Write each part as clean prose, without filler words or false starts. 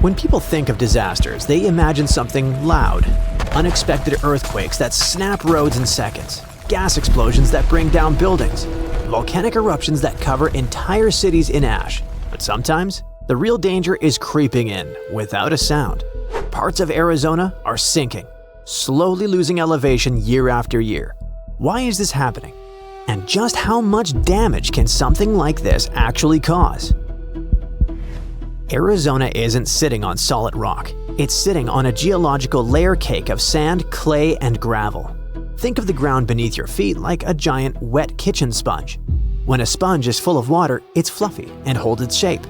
When people think of disasters, they imagine something loud. Unexpected earthquakes that snap roads in seconds, gas explosions that bring down buildings, volcanic eruptions that cover entire cities in ash. But sometimes, the real danger is creeping in without a sound. Parts of Arizona are sinking, slowly losing elevation year after year. Why is this happening? And just how much damage can something like this actually cause? Arizona isn't sitting on solid rock. It's sitting on a geological layer cake of sand, clay, and gravel. Think of the ground beneath your feet like a giant wet kitchen sponge. When a sponge is full of water, it's fluffy and holds its shape.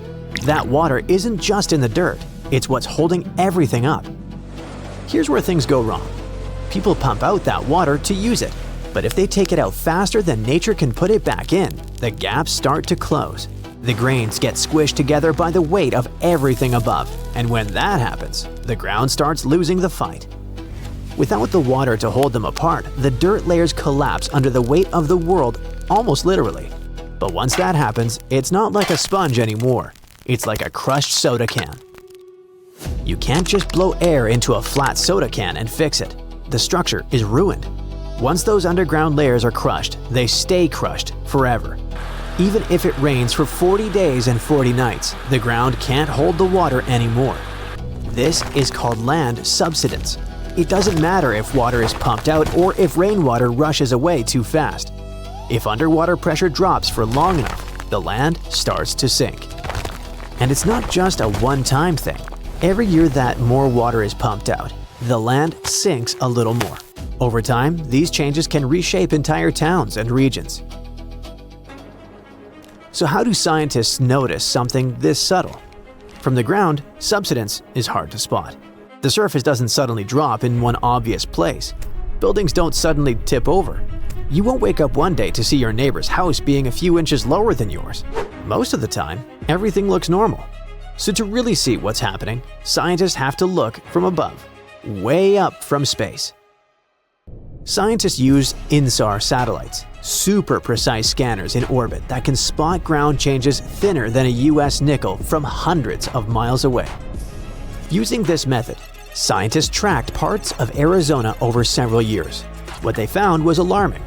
That water isn't just in the dirt, it's what's holding everything up. Here's where things go wrong. People pump out that water to use it, but if they take it out faster than nature can put it back in, the gaps start to close. The grains get squished together by the weight of everything above, and when that happens, the ground starts losing the fight. Without the water to hold them apart, the dirt layers collapse under the weight of the world, almost literally. But once that happens, it's not like a sponge anymore. It's like a crushed soda can. You can't just blow air into a flat soda can and fix it. The structure is ruined. Once those underground layers are crushed, they stay crushed forever. Even if it rains for 40 days and 40 nights, the ground can't hold the water anymore. This is called land subsidence. It doesn't matter if water is pumped out or if rainwater rushes away too fast. If underwater pressure drops for long enough, the land starts to sink. And it's not just a one-time thing. Every year that more water is pumped out, the land sinks a little more. Over time, these changes can reshape entire towns and regions. So how do scientists notice something this subtle? From the ground, subsidence is hard to spot. The surface doesn't suddenly drop in one obvious place. Buildings don't suddenly tip over. You won't wake up one day to see your neighbor's house being a few inches lower than yours. Most of the time, everything looks normal. So to really see what's happening, scientists have to look from above, way up from space. Scientists use INSAR satellites, super precise scanners in orbit that can spot ground changes thinner than a US nickel from hundreds of miles away. Using this method, scientists tracked parts of Arizona over several years. What they found was alarming.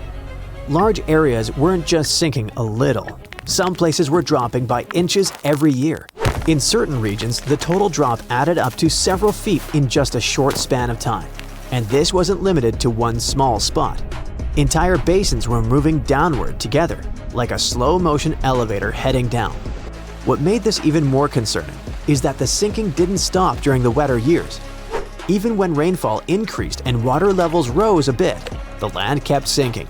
Large areas weren't just sinking a little. Some places were dropping by inches every year. In certain regions, the total drop added up to several feet in just a short span of time. And this wasn't limited to one small spot. Entire basins were moving downward together, like a slow-motion elevator heading down. What made this even more concerning is that the sinking didn't stop during the wetter years. Even when rainfall increased and water levels rose a bit, the land kept sinking.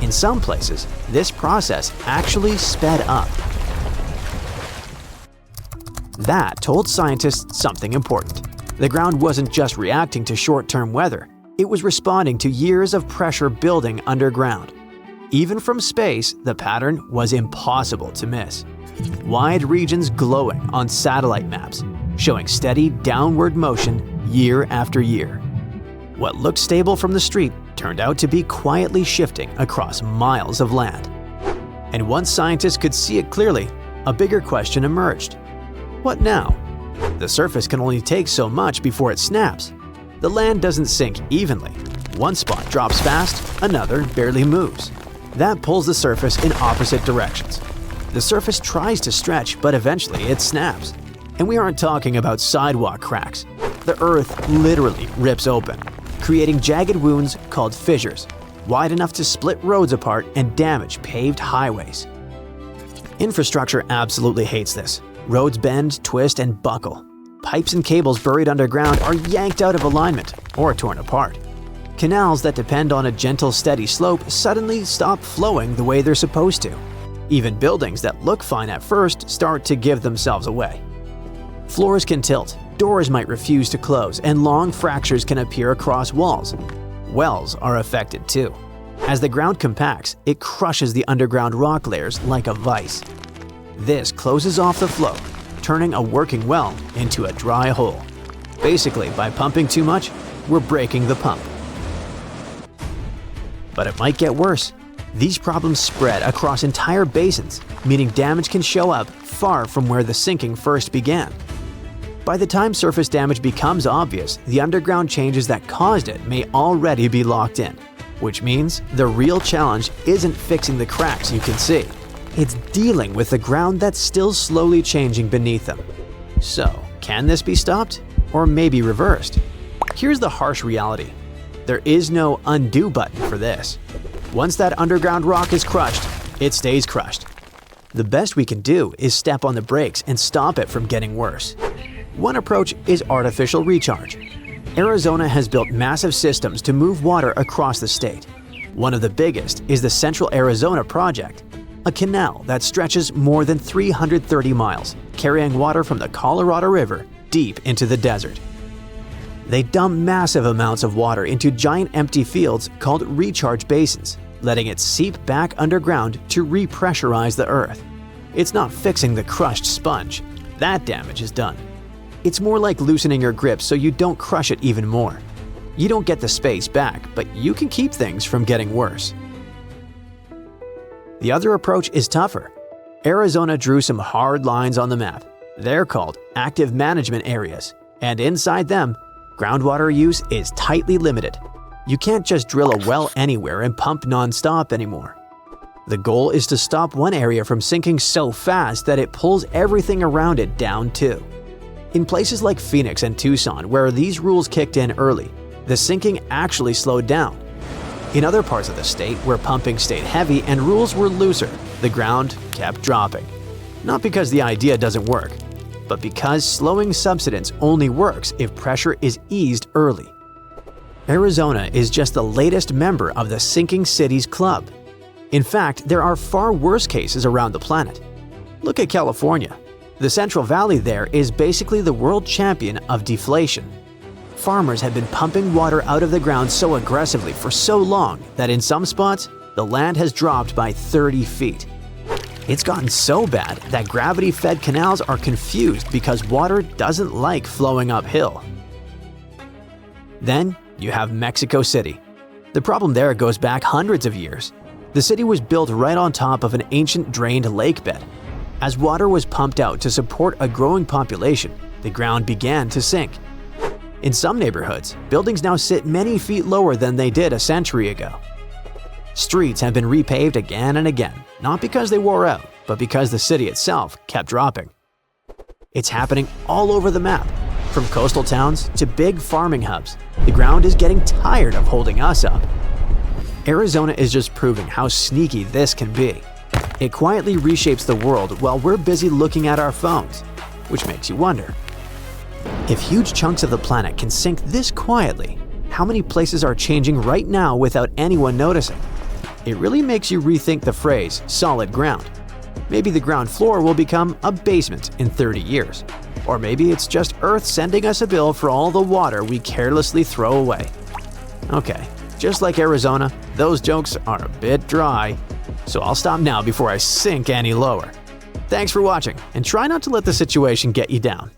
In some places, this process actually sped up. That told scientists something important. The ground wasn't just reacting to short-term weather, it was responding to years of pressure building underground. Even from space, the pattern was impossible to miss. Wide regions glowing on satellite maps, showing steady downward motion year after year. What looked stable from the street turned out to be quietly shifting across miles of land. And once scientists could see it clearly, a bigger question emerged. What now? The surface can only take so much before it snaps. The land doesn't sink evenly. One spot drops fast, another barely moves. That pulls the surface in opposite directions. The surface tries to stretch, but eventually it snaps. And we aren't talking about sidewalk cracks. The earth literally rips open, creating jagged wounds called fissures, wide enough to split roads apart and damage paved highways. Infrastructure absolutely hates this. Roads bend, twist, and buckle. Pipes and cables buried underground are yanked out of alignment or torn apart. Canals that depend on a gentle, steady slope suddenly stop flowing the way they're supposed to. Even buildings that look fine at first start to give themselves away. Floors can tilt, doors might refuse to close, and long fractures can appear across walls. Wells are affected too. As the ground compacts, it crushes the underground rock layers like a vise. This closes off the flow, turning a working well into a dry hole. Basically, by pumping too much, we're breaking the pump. But it might get worse. These problems spread across entire basins, meaning damage can show up far from where the sinking first began. By the time surface damage becomes obvious, the underground changes that caused it may already be locked in, which means the real challenge isn't fixing the cracks you can see. It's dealing with the ground that's still slowly changing beneath them. So, can this be stopped? Or maybe reversed? Here's the harsh reality. There is no undo button for this. Once that underground rock is crushed, it stays crushed. The best we can do is step on the brakes and stop it from getting worse. One approach is artificial recharge. Arizona has built massive systems to move water across the state. One of the biggest is the Central Arizona Project, a canal that stretches more than 330 miles, carrying water from the Colorado River deep into the desert. They dump massive amounts of water into giant empty fields called recharge basins, letting it seep back underground to repressurize the earth. It's not fixing the crushed sponge. That damage is done. It's more like loosening your grip so you don't crush it even more. You don't get the space back, but you can keep things from getting worse. The other approach is tougher. Arizona drew some hard lines on the map. They're called active management areas, and inside them, groundwater use is tightly limited. You can't just drill a well anywhere and pump non-stop anymore. The goal is to stop one area from sinking so fast that it pulls everything around it down too. In places like Phoenix and Tucson, where these rules kicked in early, the sinking actually slowed down. In other parts of the state, where pumping stayed heavy and rules were looser, the ground kept dropping. Not because the idea doesn't work, but because slowing subsidence only works if pressure is eased early. Arizona is just the latest member of the Sinking Cities Club. In fact, there are far worse cases around the planet. Look at California. The Central Valley there is basically the world champion of deflation. Farmers have been pumping water out of the ground so aggressively for so long that in some spots, the land has dropped by 30 feet. It's gotten so bad that gravity-fed canals are confused because water doesn't like flowing uphill. Then you have Mexico City. The problem there goes back hundreds of years. The city was built right on top of an ancient drained lake bed. As water was pumped out to support a growing population, the ground began to sink. In some neighborhoods, buildings now sit many feet lower than they did a century ago. Streets have been repaved again and again, not because they wore out, but because the city itself kept dropping. It's happening all over the map, from coastal towns to big farming hubs. The ground is getting tired of holding us up. Arizona is just proving how sneaky this can be. It quietly reshapes the world while we're busy looking at our phones, which makes you wonder. If huge chunks of the planet can sink this quietly, how many places are changing right now without anyone noticing? It really makes you rethink the phrase solid ground. Maybe the ground floor will become a basement in 30 years. Or maybe it's just Earth sending us a bill for all the water we carelessly throw away. Okay, just like Arizona, those jokes are a bit dry. So I'll stop now before I sink any lower. Thanks for watching, and try not to let the situation get you down.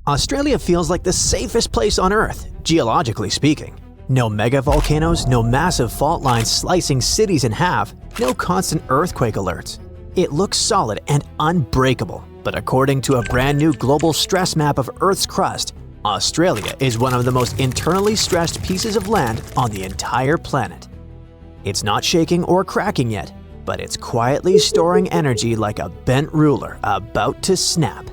Australia feels like the safest place on Earth, geologically speaking. No megavolcanoes, no massive fault lines slicing cities in half, no constant earthquake alerts. It looks solid and unbreakable, but according to a brand new global stress map of Earth's crust, Australia is one of the most internally stressed pieces of land on the entire planet. It's not shaking or cracking yet, but it's quietly storing energy like a bent ruler about to snap.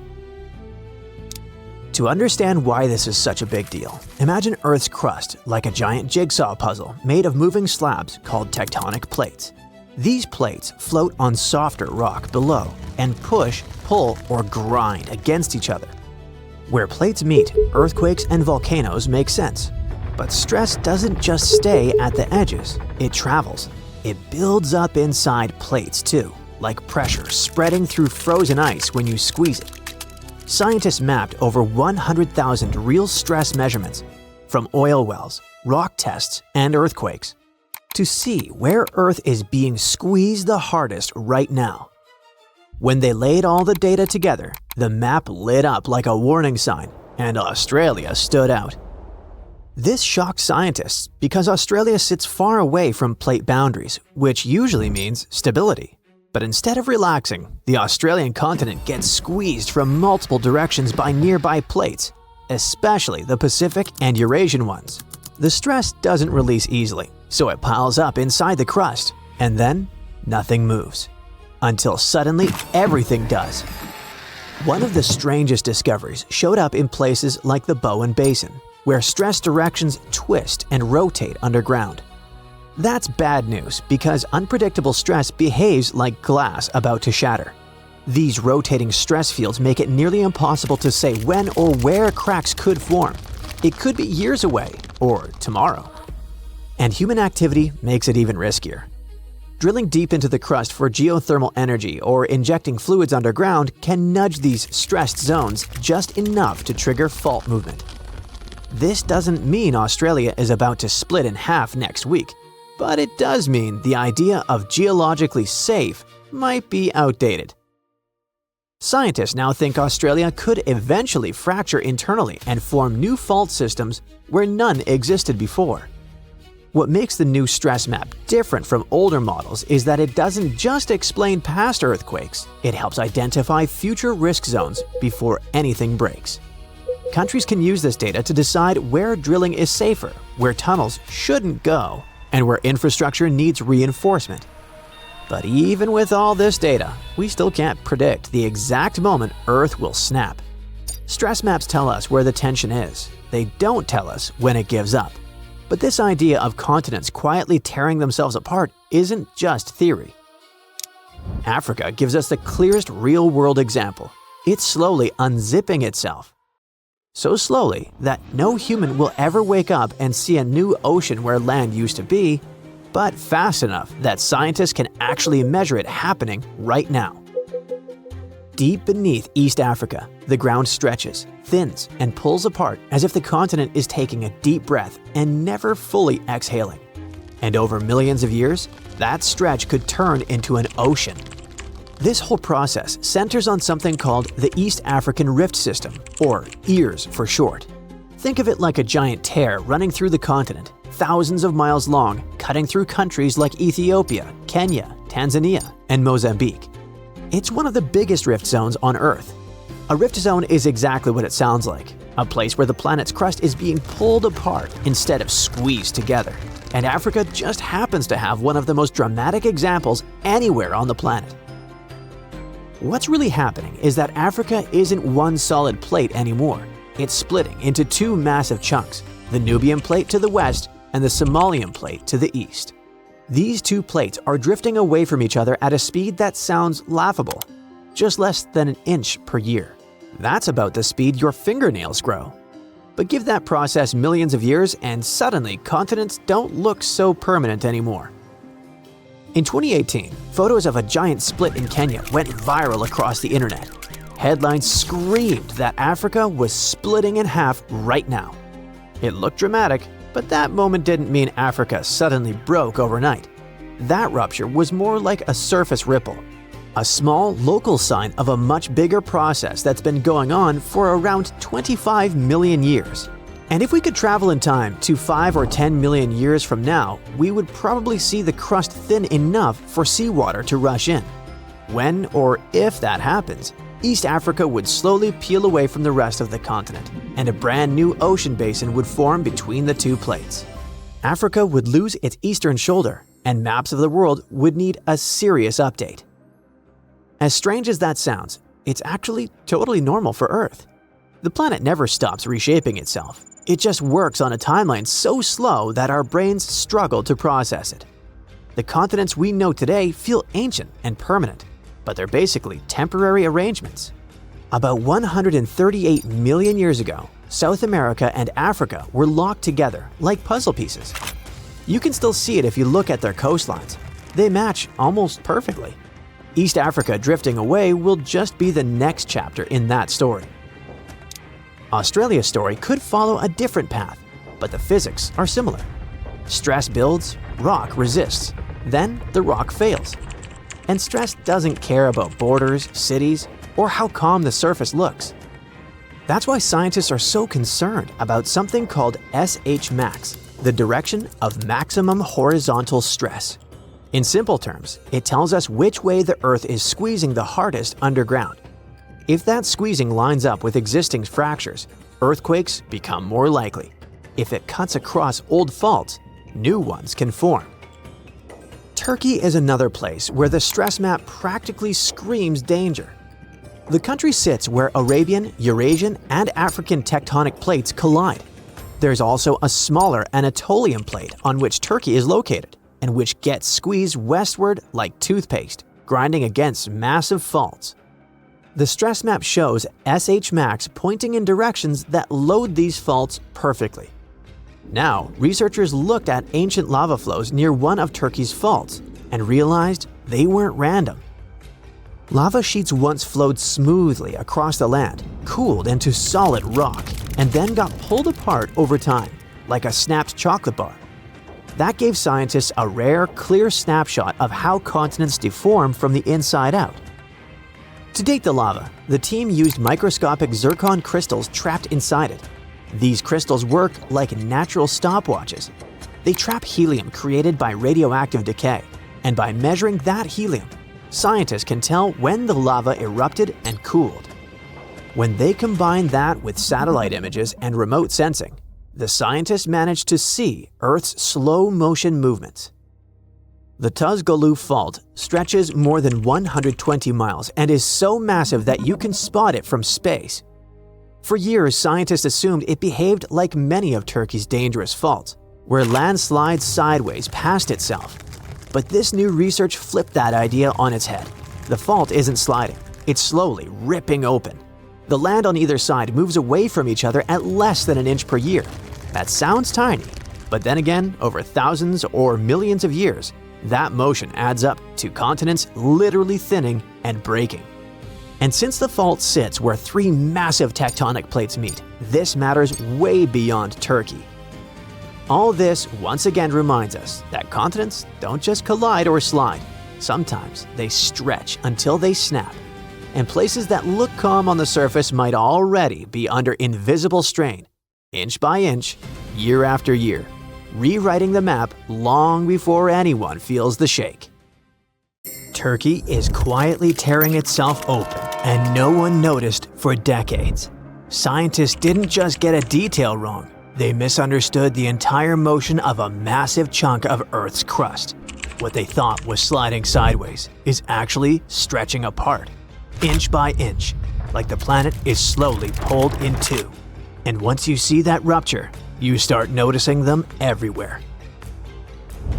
To understand why this is such a big deal, imagine Earth's crust like a giant jigsaw puzzle made of moving slabs called tectonic plates. These plates float on softer rock below and push, pull, or grind against each other. Where plates meet, earthquakes and volcanoes make sense. But stress doesn't just stay at the edges, it travels. It builds up inside plates too, like pressure spreading through frozen ice when you squeeze it. Scientists mapped over 100,000 real stress measurements, from oil wells, rock tests, and earthquakes, to see where Earth is being squeezed the hardest right now. When they laid all the data together, the map lit up like a warning sign, and Australia stood out. This shocked scientists because Australia sits far away from plate boundaries, which usually means stability. But instead of relaxing, the Australian continent gets squeezed from multiple directions by nearby plates, especially the Pacific and Eurasian ones. The stress doesn't release easily, so it piles up inside the crust, and then nothing moves. Until suddenly everything does. One of the strangest discoveries showed up in places like the Bowen Basin, where stress directions twist and rotate underground. That's bad news because unpredictable stress behaves like glass about to shatter. These rotating stress fields make it nearly impossible to say when or where cracks could form. It could be years away or tomorrow. And human activity makes it even riskier. Drilling deep into the crust for geothermal energy or injecting fluids underground can nudge these stressed zones just enough to trigger fault movement. This doesn't mean Australia is about to split in half next week, but it does mean the idea of geologically safe might be outdated. Scientists now think Australia could eventually fracture internally and form new fault systems where none existed before. What makes the new stress map different from older models is that it doesn't just explain past earthquakes, it helps identify future risk zones before anything breaks. Countries can use this data to decide where drilling is safer, where tunnels shouldn't go, and where infrastructure needs reinforcement. But even with all this data, we still can't predict the exact moment Earth will snap. Stress maps tell us where the tension is. They don't tell us when it gives up. But this idea of continents quietly tearing themselves apart isn't just theory. Africa gives us the clearest real-world example. It's slowly unzipping itself. So slowly that no human will ever wake up and see a new ocean where land used to be, but fast enough that scientists can actually measure it happening right now. Deep beneath East Africa, the ground stretches, thins, and pulls apart as if the continent is taking a deep breath and never fully exhaling. And over millions of years, that stretch could turn into an ocean. This whole process centers on something called the East African Rift System, or EARS for short. Think of it like a giant tear running through the continent, thousands of miles long, cutting through countries like Ethiopia, Kenya, Tanzania, and Mozambique. It's one of the biggest rift zones on Earth. A rift zone is exactly what it sounds like, a place where the planet's crust is being pulled apart instead of squeezed together. And Africa just happens to have one of the most dramatic examples anywhere on the planet. What's really happening is that Africa isn't one solid plate anymore. It's splitting into two massive chunks, the Nubian plate to the west and the Somalian plate to the east. These two plates are drifting away from each other at a speed that sounds laughable, just less than an inch per year. That's about the speed your fingernails grow. But give that process millions of years and suddenly continents don't look so permanent anymore. In 2018, photos of a giant split in Kenya went viral across the internet. Headlines screamed that Africa was splitting in half right now. It looked dramatic, but that moment didn't mean Africa suddenly broke overnight. That rupture was more like a surface ripple, a small local sign of a much bigger process that's been going on for around 25 million years. And if we could travel in time to 5 or 10 million years from now, we would probably see the crust thin enough for seawater to rush in. When or if that happens, East Africa would slowly peel away from the rest of the continent, and a brand new ocean basin would form between the two plates. Africa would lose its eastern shoulder, and maps of the world would need a serious update. As strange as that sounds, it's actually totally normal for Earth. The planet never stops reshaping itself. It just works on a timeline so slow that our brains struggle to process it. The continents we know today feel ancient and permanent, but they're basically temporary arrangements. About 138 million years ago, South America and Africa were locked together like puzzle pieces. You can still see it if you look at their coastlines. They match almost perfectly. East Africa drifting away will just be the next chapter in that story. Australia's story could follow a different path, but the physics are similar. Stress builds, rock resists, then the rock fails. And stress doesn't care about borders, cities, or how calm the surface looks. That's why scientists are so concerned about something called SH max, the direction of maximum horizontal stress. In simple terms, it tells us which way the Earth is squeezing the hardest underground. If that squeezing lines up with existing fractures, earthquakes become more likely. If it cuts across old faults, new ones can form. Turkey is another place where the stress map practically screams danger. The country sits where Arabian, Eurasian, and African tectonic plates collide. There's also a smaller Anatolian plate on which Turkey is located, and which gets squeezed westward like toothpaste, grinding against massive faults. The stress map shows SH max pointing in directions that load these faults perfectly. Now, researchers looked at ancient lava flows near one of Turkey's faults and realized they weren't random. Lava sheets once flowed smoothly across the land, cooled into solid rock, and then got pulled apart over time, like a snapped chocolate bar. That gave scientists a rare, clear snapshot of how continents deform from the inside out. To date the lava, the team used microscopic zircon crystals trapped inside it. These crystals work like natural stopwatches. They trap helium created by radioactive decay, and by measuring that helium, scientists can tell when the lava erupted and cooled. When they combine that with satellite images and remote sensing, the scientists managed to see Earth's slow-motion movements. The Tuzgolu Fault stretches more than 120 miles and is so massive that you can spot it from space. For years, scientists assumed it behaved like many of Turkey's dangerous faults, where land slides sideways past itself. But this new research flipped that idea on its head. The fault isn't sliding, it's slowly ripping open. The land on either side moves away from each other at less than an inch per year. That sounds tiny, but then again, over thousands or millions of years, that motion adds up to continents literally thinning and breaking. And since the fault sits where three massive tectonic plates meet, this matters way beyond Turkey. All this once again reminds us that continents don't just collide or slide. Sometimes they stretch until they snap. And places that look calm on the surface might already be under invisible strain, inch by inch, year after year, rewriting the map long before anyone feels the shake. Turkey is quietly tearing itself open, and no one noticed for decades. Scientists didn't just get a detail wrong, they misunderstood the entire motion of a massive chunk of Earth's crust. What they thought was sliding sideways is actually stretching apart, inch by inch, like the planet is slowly pulled in two. And once you see that rupture, you start noticing them everywhere.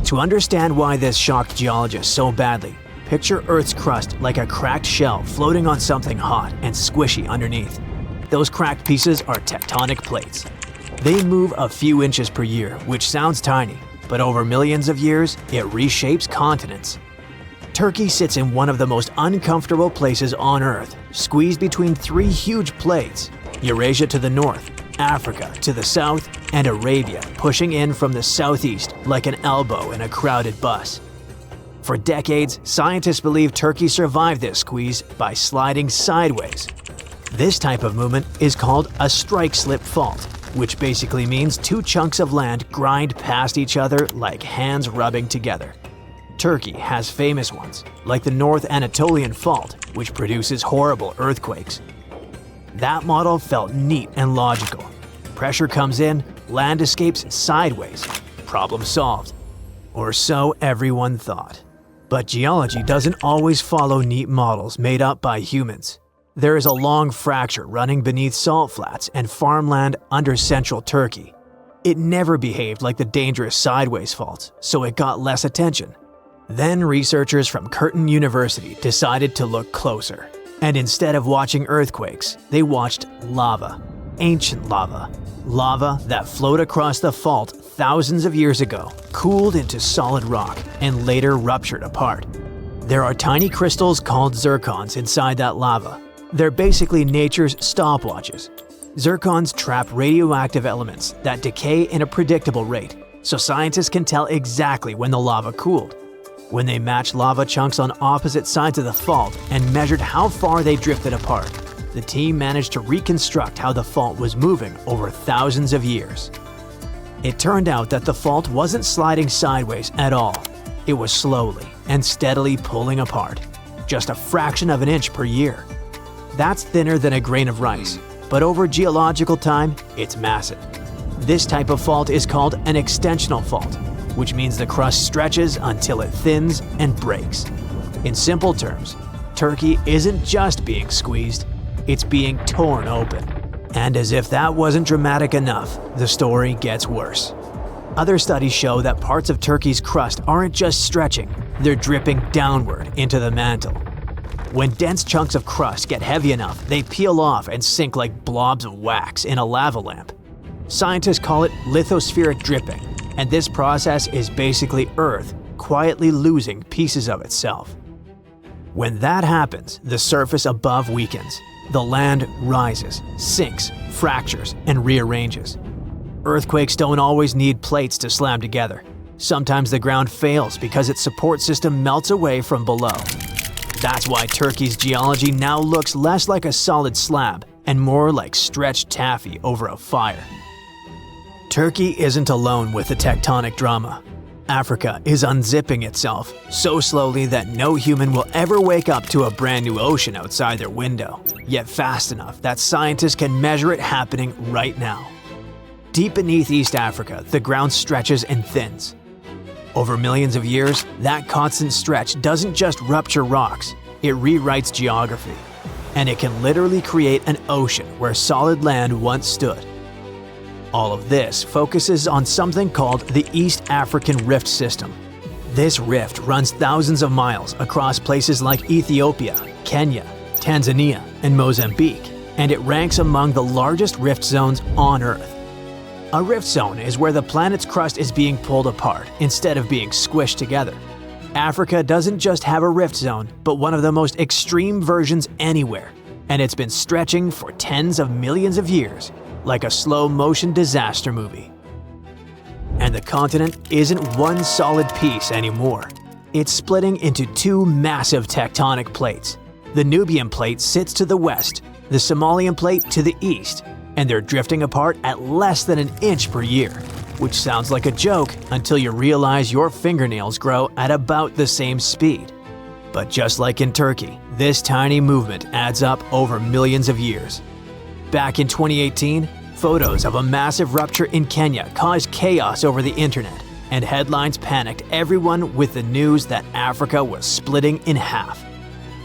To understand why this shocked geologists so badly, picture Earth's crust like a cracked shell floating on something hot and squishy underneath. Those cracked pieces are tectonic plates. They move a few inches per year, which sounds tiny, but over millions of years, it reshapes continents. Turkey sits in one of the most uncomfortable places on Earth, squeezed between three huge plates: Eurasia to the north, Africa to the south, and Arabia pushing in from the southeast like an elbow in a crowded bus. For decades, scientists believe Turkey survived this squeeze by sliding sideways. This type of movement is called a strike-slip fault, which basically means two chunks of land grind past each other like hands rubbing together. Turkey has famous ones, like the North Anatolian Fault, which produces horrible earthquakes. That model felt neat and logical. Pressure comes in, land escapes sideways. Problem solved. Or so everyone thought. But geology doesn't always follow neat models made up by humans. There is a long fracture running beneath salt flats and farmland under central Turkey. It never behaved like the dangerous sideways faults, so it got less attention. Then researchers from Curtin University decided to look closer. And instead of watching earthquakes, they watched lava. Ancient lava. Lava that flowed across the fault thousands of years ago, cooled into solid rock, and later ruptured apart. There are tiny crystals called zircons inside that lava. They're basically nature's stopwatches. Zircons trap radioactive elements that decay in a predictable rate, so scientists can tell exactly when the lava cooled. When they matched lava chunks on opposite sides of the fault and measured how far they drifted apart, the team managed to reconstruct how the fault was moving over thousands of years. It turned out that the fault wasn't sliding sideways at all. it was slowly and steadily pulling apart, just a fraction of an inch per year. That's thinner than a grain of rice, but over geological time, it's massive. This type of fault is called an extensional fault, which means the crust stretches until it thins and breaks. In simple terms, Turkey isn't just being squeezed, it's being torn open. And as if that wasn't dramatic enough, the story gets worse. Other studies show that parts of Turkey's crust aren't just stretching, they're dripping downward into the mantle. When dense chunks of crust get heavy enough, they peel off and sink like blobs of wax in a lava lamp. Scientists call it lithospheric dripping, and this process is basically Earth quietly losing pieces of itself. When that happens, the surface above weakens. The land rises, sinks, fractures, and rearranges. Earthquakes don't always need plates to slam together. Sometimes the ground fails because its support system melts away from below. That's why Turkey's geology now looks less like a solid slab and more like stretched taffy over a fire. Turkey isn't alone with the tectonic drama. Africa is unzipping itself so slowly that no human will ever wake up to a brand new ocean outside their window, yet fast enough that scientists can measure it happening right now. Deep beneath East Africa, the ground stretches and thins. Over millions of years, that constant stretch doesn't just rupture rocks, it rewrites geography. And it can literally create an ocean where solid land once stood. All of this focuses on something called the East African Rift System. This rift runs thousands of miles across places like Ethiopia, Kenya, Tanzania, and Mozambique, and it ranks among the largest rift zones on Earth. A rift zone is where the planet's crust is being pulled apart instead of being squished together. Africa doesn't just have a rift zone, but one of the most extreme versions anywhere, and it's been stretching for tens of millions of years, like a slow-motion disaster movie. And the continent isn't one solid piece anymore. It's splitting into two massive tectonic plates. The Nubian plate sits to the west, the Somalian plate to the east, and they're drifting apart at less than an inch per year, which sounds like a joke until you realize your fingernails grow at about the same speed. But just like in Turkey, this tiny movement adds up over millions of years. Back in 2018, photos of a massive rupture in Kenya caused chaos over the internet, and headlines panicked everyone with the news that Africa was splitting in half.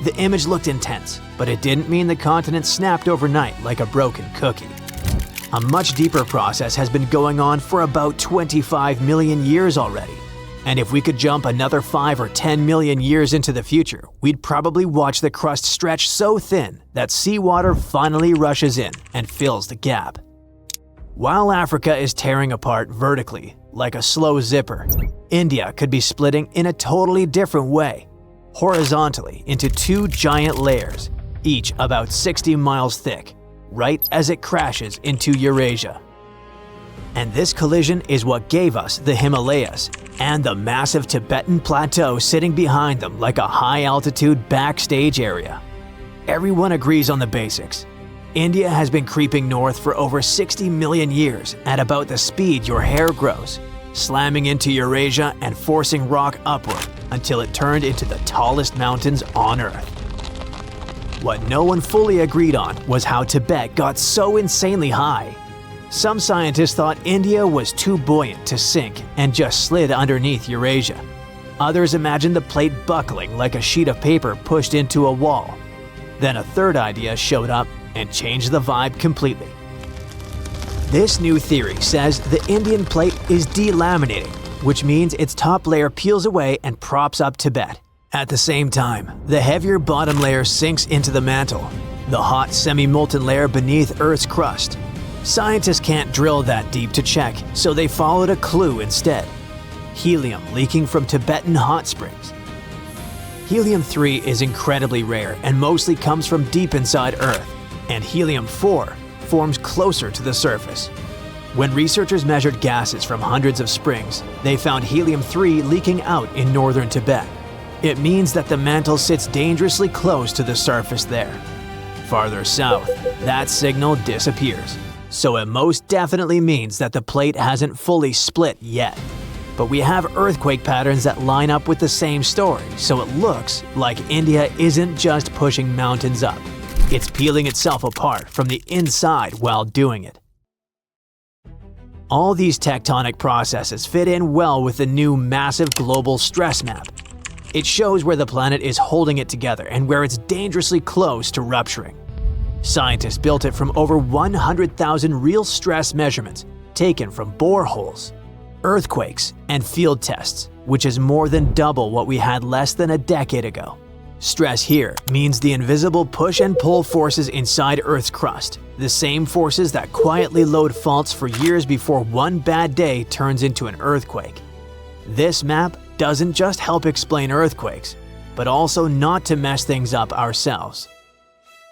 The image looked intense, but it didn't mean the continent snapped overnight like a broken cookie. A much deeper process has been going on for about 25 million years already. And if we could jump another 5 or 10 million years into the future, we'd probably watch the crust stretch so thin that seawater finally rushes in and fills the gap. While Africa is tearing apart vertically, like a slow zipper, India could be splitting in a totally different way, horizontally into two giant layers, each about 60 miles thick, right as it crashes into Eurasia. And this collision is what gave us the Himalayas and the massive Tibetan plateau sitting behind them like a high-altitude backstage area. Everyone agrees on the basics. India has been creeping north for over 60 million years at about the speed your hair grows, slamming into Eurasia and forcing rock upward until it turned into the tallest mountains on Earth. What no one fully agreed on was how Tibet got so insanely high. Some scientists thought India was too buoyant to sink and just slid underneath Eurasia. Others imagined the plate buckling like a sheet of paper pushed into a wall. Then a third idea showed up and changed the vibe completely. This new theory says the Indian plate is delaminating, which means its top layer peels away and props up Tibet. At the same time, the heavier bottom layer sinks into the mantle, the hot semi-molten layer beneath Earth's crust. Scientists can't drill that deep to check, so they followed a clue instead: helium leaking from Tibetan hot springs. Helium-3 is incredibly rare and mostly comes from deep inside Earth, and helium-4 forms closer to the surface. When researchers measured gases from hundreds of springs, they found helium-3 leaking out in northern Tibet. It means that the mantle sits dangerously close to the surface there. Farther south, that signal disappears. So it most definitely means that the plate hasn't fully split yet. But we have earthquake patterns that line up with the same story, so it looks like India isn't just pushing mountains up. It's peeling itself apart from the inside while doing it. All these tectonic processes fit in well with the new massive global stress map. It shows where the planet is holding it together and where it's dangerously close to rupturing. Scientists built it from over 100,000 real stress measurements taken from boreholes, earthquakes, and field tests, which is more than double what we had less than a decade ago. Stress here means the invisible push and pull forces inside Earth's crust, the same forces that quietly load faults for years before one bad day turns into an earthquake. This map doesn't just help explain earthquakes, but also not to mess things up ourselves.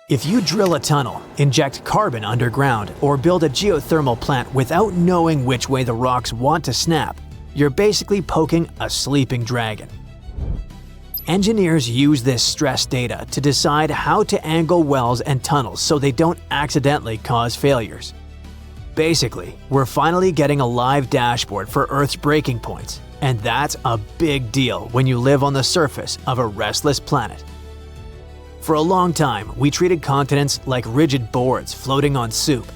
If you drill a tunnel, inject carbon underground, or build a geothermal plant without knowing which way the rocks want to snap, you're basically poking a sleeping dragon. Engineers use this stress data to decide how to angle wells and tunnels so they don't accidentally cause failures. Basically, we're finally getting a live dashboard for Earth's breaking points, and that's a big deal when you live on the surface of a restless planet. For a long time, we treated continents like rigid boards floating on soup.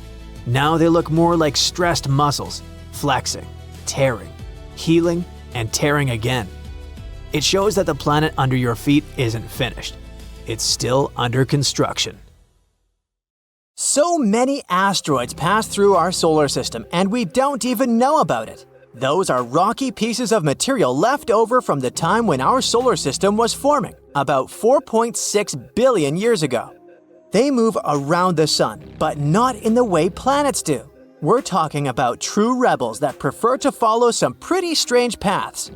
Now they look more like stressed muscles, flexing, tearing, healing, and tearing again. It shows that the planet under your feet isn't finished. It's still under construction. So many asteroids pass through our solar system and we don't even know about it. Those are rocky pieces of material left over from the time when our solar system was forming, about 4.6 billion years ago. They move around the sun, but not in the way planets do. We're talking about true rebels that prefer to follow some pretty strange paths.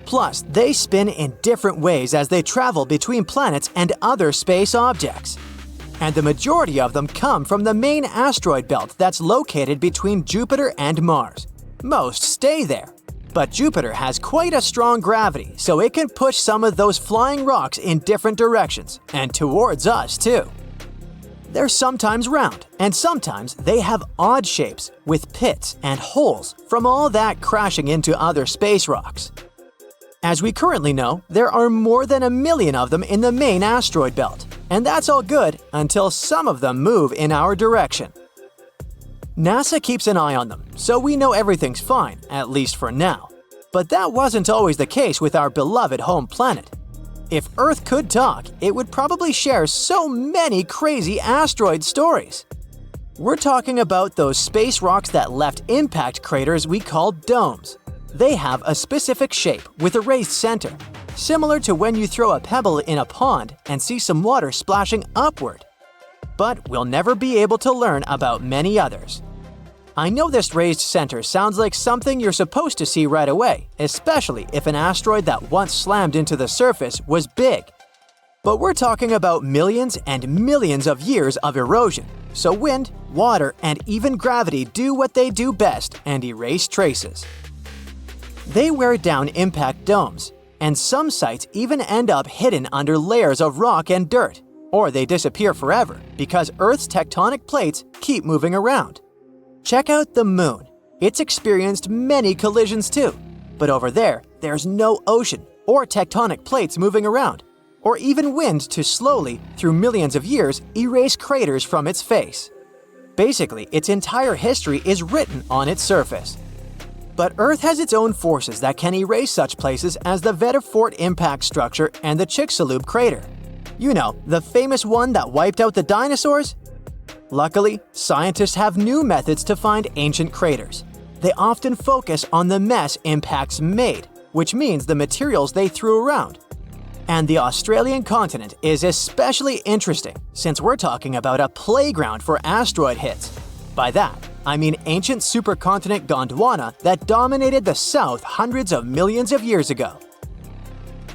Plus, they spin in different ways as they travel between planets and other space objects. And the majority of them come from the main asteroid belt that's located between Jupiter and Mars. Most stay there. But Jupiter has quite a strong gravity, so it can push some of those flying rocks in different directions, and towards us too. They're sometimes round, and sometimes they have odd shapes, with pits and holes from all that crashing into other space rocks. As we currently know, there are more than 1 million of them in the main asteroid belt, and that's all good until some of them move in our direction. NASA keeps an eye on them, so we know everything's fine, at least for now. But that wasn't always the case with our beloved home planet. If Earth could talk, it would probably share so many crazy asteroid stories. We're talking about those space rocks that left impact craters we call domes. They have a specific shape with a raised center, similar to when you throw a pebble in a pond and see some water splashing upward. But we'll never be able to learn about many others. I know this raised center sounds like something you're supposed to see right away, especially if an asteroid that once slammed into the surface was big. But we're talking about millions and millions of years of erosion, so wind, water, and even gravity do what they do best and erase traces. They wear down impact domes, and some sites even end up hidden under layers of rock and dirt, or they disappear forever because Earth's tectonic plates keep moving around. Check out the Moon. It's experienced many collisions too, but over there, there's no ocean or tectonic plates moving around, or even wind to slowly, through millions of years, erase craters from its face. Basically, its entire history is written on its surface. But Earth has its own forces that can erase such places as the Vedafort impact structure and the Chicxulub crater. You know, the famous one that wiped out the dinosaurs? Luckily, scientists have new methods to find ancient craters. They often focus on the mess impacts made, which means the materials they threw around. And the Australian continent is especially interesting since we're talking about a playground for asteroid hits. By that, I mean ancient supercontinent Gondwana that dominated the South hundreds of millions of years ago.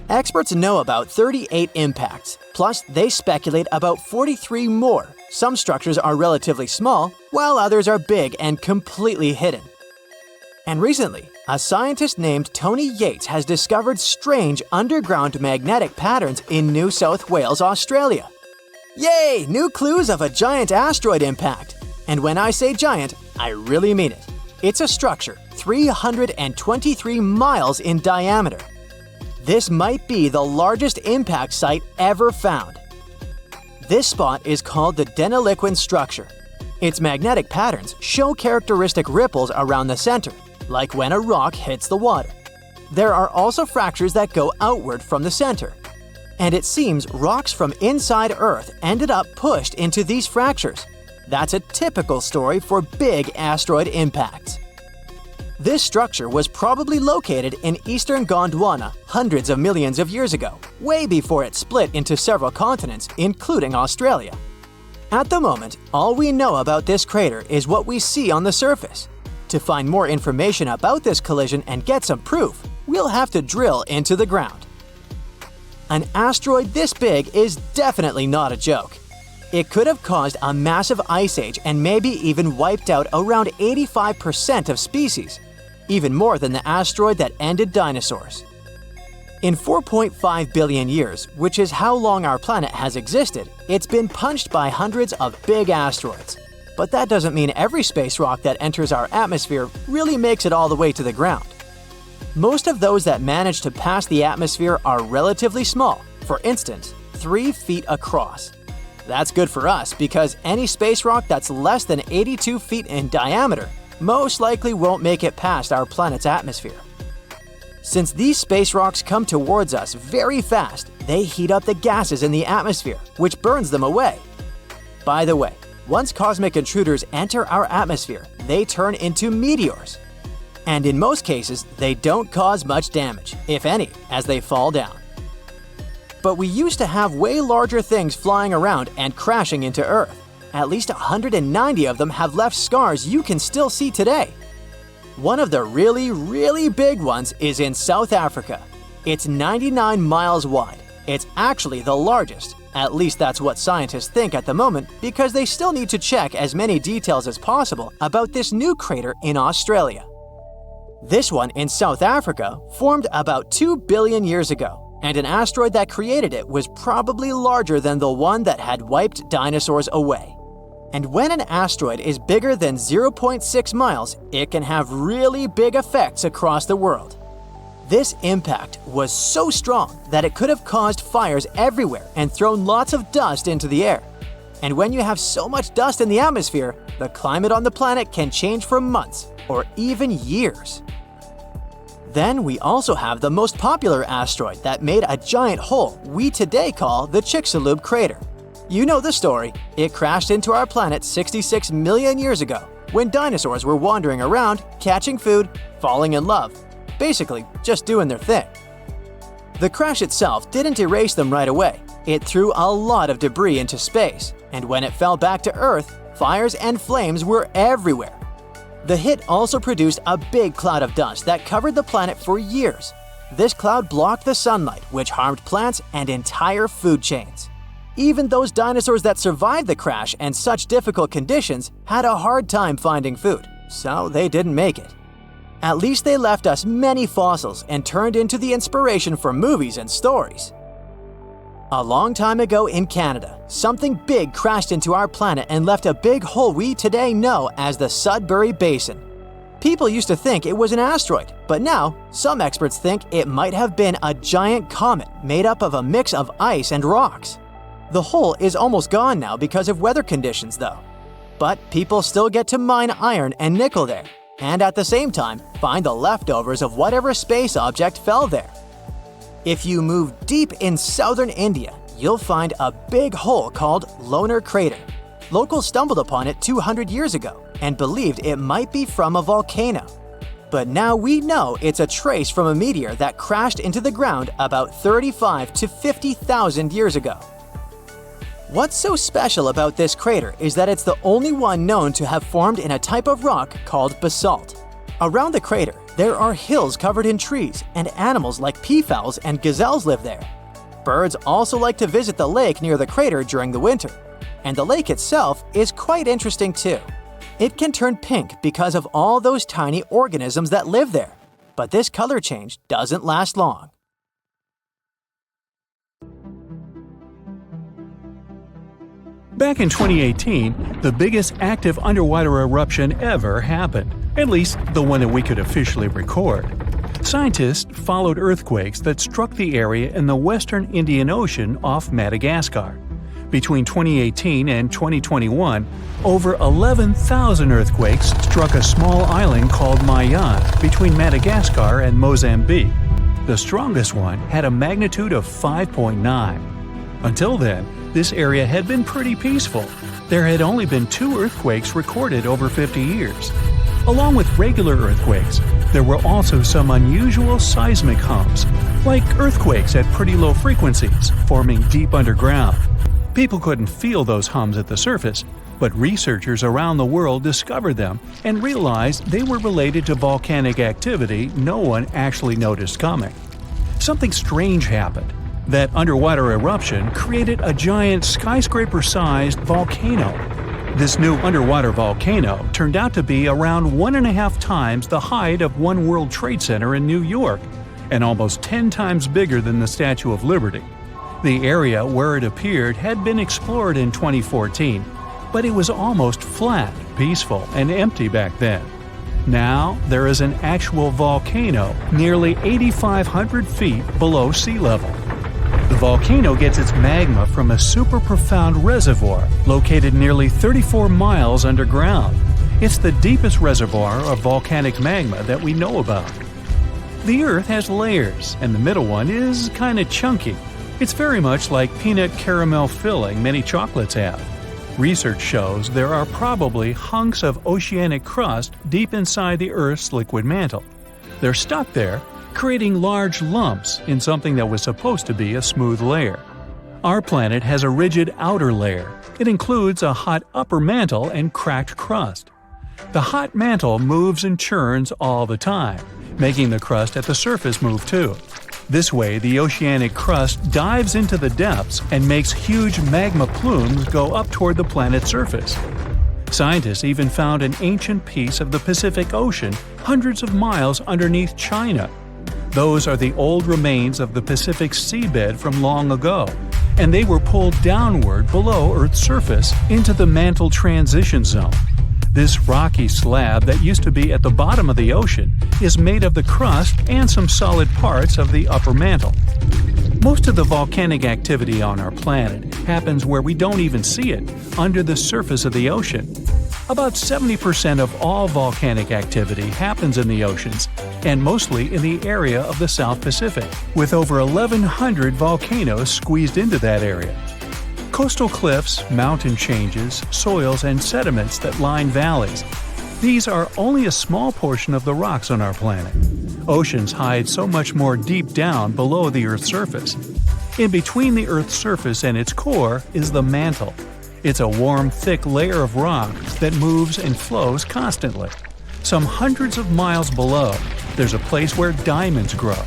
Experts know about 38 impacts, plus they speculate about 43 more. Some structures are relatively small, while others are big and completely hidden. And recently, a scientist named Tony Yates has discovered strange underground magnetic patterns in New South Wales, Australia. Yay! New clues of a giant asteroid impact! And when I say giant, I really mean it. It's a structure 323 miles in diameter. This might be the largest impact site ever found. This spot is called the deniliquin structure. Its magnetic patterns show characteristic ripples around the center, like when a rock hits the water. There are also fractures that go outward from the center. And it seems rocks from inside Earth ended up pushed into these fractures. That's a typical story for big asteroid impacts. This structure was probably located in eastern Gondwana hundreds of millions of years ago, way before it split into several continents, including Australia. At the moment, all we know about this crater is what we see on the surface. To find more information about this collision and get some proof, we'll have to drill into the ground. An asteroid this big is definitely not a joke. It could have caused a massive ice age and maybe even wiped out around 85% of species, even more than the asteroid that ended dinosaurs. In 4.5 billion years, which is how long our planet has existed, it's been punched by hundreds of big asteroids. But that doesn't mean every space rock that enters our atmosphere really makes it all the way to the ground. Most of those that manage to pass the atmosphere are relatively small, for instance, 3 feet across. That's good for us because any space rock that's less than 82 feet in diameter most likely won't make it past our planet's atmosphere. Since these space rocks come towards us very fast, they heat up the gases in the atmosphere, which burns them away. By the way, once cosmic intruders enter our atmosphere, they turn into meteors. And in most cases, they don't cause much damage, if any, as they fall down. But we used to have way larger things flying around and crashing into Earth. At least 190 of them have left scars you can still see today. One of the really big ones is in South Africa. It's 99 miles wide. It's actually the largest. At least that's what scientists think at the moment because they still need to check as many details as possible about this new crater in Australia. This one in South Africa formed about 2 billion years ago, and an asteroid that created it was probably larger than the one that had wiped dinosaurs away. And when an asteroid is bigger than 0.6 miles, it can have really big effects across the world. This impact was so strong that it could have caused fires everywhere and thrown lots of dust into the air. And when you have so much dust in the atmosphere, the climate on the planet can change for months or even years. Then we also have the most popular asteroid that made a giant hole we today call the Chicxulub crater. You know the story. It crashed into our planet 66 million years ago when dinosaurs were wandering around, catching food, falling in love, basically just doing their thing. The crash itself didn't erase them right away. It threw a lot of debris into space, and when it fell back to Earth, fires and flames were everywhere. The hit also produced a big cloud of dust that covered the planet for years. This cloud blocked the sunlight, which harmed plants and entire food chains. Even those dinosaurs that survived the crash and such difficult conditions had a hard time finding food, so they didn't make it. At least they left us many fossils and turned into the inspiration for movies and stories. A long time ago in Canada, something big crashed into our planet and left a big hole we today know as the Sudbury Basin. People used to think it was an asteroid, but now some experts think it might have been a giant comet made up of a mix of ice and rocks. The hole is almost gone now because of weather conditions though. But people still get to mine iron and nickel there, and at the same time find the leftovers of whatever space object fell there. If you move deep in southern India, you'll find a big hole called Lonar Crater. Locals stumbled upon it 200 years ago and believed it might be from a volcano. But now we know it's a trace from a meteor that crashed into the ground about 35 to 50,000 years ago. What's so special about this crater is that it's the only one known to have formed in a type of rock called basalt. Around the crater, there are hills covered in trees, and animals like peafowls and gazelles live there. Birds also like to visit the lake near the crater during the winter. And the lake itself is quite interesting too. It can turn pink because of all those tiny organisms that live there. But this color change doesn't last long. Back in 2018, the biggest active underwater eruption ever happened. at least the one that we could officially record. Scientists followed earthquakes that struck the area in the western Indian Ocean off Madagascar. Between 2018 and 2021, over 11,000 earthquakes struck a small island called Mayan between Madagascar and Mozambique. The strongest one had a magnitude of 5.9. Until then, this area had been pretty peaceful. There had only been 2 earthquakes recorded over 50 years. Along with regular earthquakes, there were also some unusual seismic hums, like earthquakes at pretty low frequencies, forming deep underground. People couldn't feel those hums at the surface, but researchers around the world discovered them and realized they were related to volcanic activity no one actually noticed coming. Something strange happened. That underwater eruption created a giant skyscraper-sized volcano. This new underwater volcano turned out to be around 1.5 times the height of One World Trade Center in New York, and almost 10 times bigger than the Statue of Liberty. The area where it appeared had been explored in 2014, but it was almost flat, peaceful, and empty back then. Now, there is an actual volcano nearly 8,500 feet below sea level. The volcano gets its magma from a super profound reservoir located nearly 34 miles underground. It's the deepest reservoir of volcanic magma that we know about. The Earth has layers, and the middle one is kinda chunky. It's very much like peanut caramel filling many chocolates have. Research shows there are probably hunks of oceanic crust deep inside the Earth's liquid mantle. They're stuck there, creating large lumps in something that was supposed to be a smooth layer. Our planet has a rigid outer layer. It includes a hot upper mantle and cracked crust. The hot mantle moves and churns all the time, making the crust at the surface move too. This way, the oceanic crust dives into the depths and makes huge magma plumes go up toward the planet's surface. Scientists even found an ancient piece of the Pacific Ocean hundreds of miles underneath China. Those are the old remains of the Pacific seabed from long ago, and they were pulled downward below Earth's surface into the mantle transition zone. This rocky slab that used to be at the bottom of the ocean is made of the crust and some solid parts of the upper mantle. Most of the volcanic activity on our planet happens where we don't even see it, under the surface of the ocean. About 70% of all volcanic activity happens in the oceans, and mostly in the area of the South Pacific, with over 1,100 volcanoes squeezed into that area. Coastal cliffs, mountain changes, soils, and sediments that line valleys. These are only a small portion of the rocks on our planet. Oceans hide so much more deep down below the Earth's surface. In between the Earth's surface and its core is the mantle. It's a warm, thick layer of rock that moves and flows constantly. Some hundreds of miles below, there's a place where diamonds grow.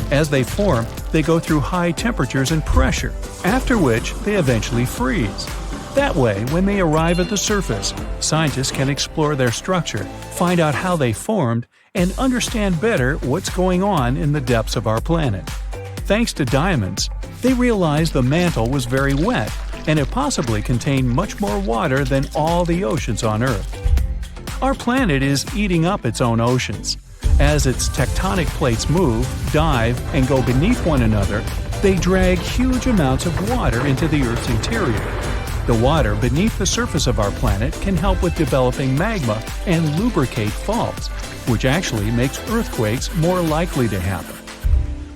As they form, they go through high temperatures and pressure, after which they eventually freeze. That way, when they arrive at the surface, scientists can explore their structure, find out how they formed, and understand better what's going on in the depths of our planet. Thanks to diamonds, they realized the mantle was very wet, and it possibly contained much more water than all the oceans on Earth. Our planet is eating up its own oceans. As its tectonic plates move, dive, and go beneath one another, they drag huge amounts of water into the Earth's interior. The water beneath the surface of our planet can help with developing magma and lubricate faults, which actually makes earthquakes more likely to happen.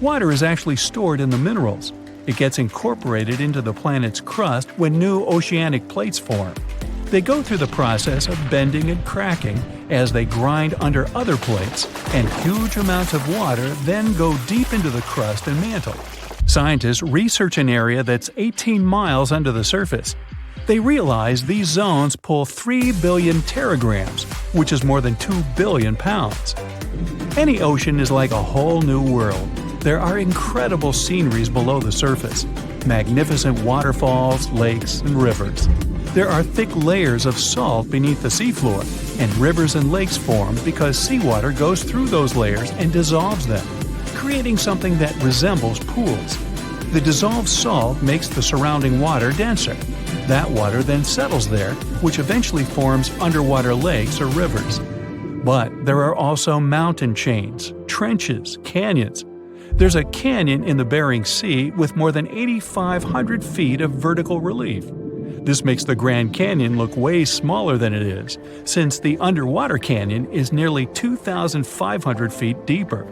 Water is actually stored in the minerals. It gets incorporated into the planet's crust when new oceanic plates form. They go through the process of bending and cracking as they grind under other plates, and huge amounts of water then go deep into the crust and mantle. Scientists research an area that's 18 miles under the surface. They realize these zones pull 3 billion teragrams, which is more than 2 billion pounds. Any ocean is like a whole new world. There are incredible sceneries below the surface, magnificent waterfalls, lakes, and rivers. There are thick layers of salt beneath the seafloor, and rivers and lakes form because seawater goes through those layers and dissolves them, creating something that resembles pools. The dissolved salt makes the surrounding water denser. That water then settles there, which eventually forms underwater lakes or rivers. But there are also mountain chains, trenches, canyons. There's a canyon in the Bering Sea with more than 8,500 feet of vertical relief. This makes the Grand Canyon look way smaller than it is, since the underwater canyon is nearly 2,500 feet deeper.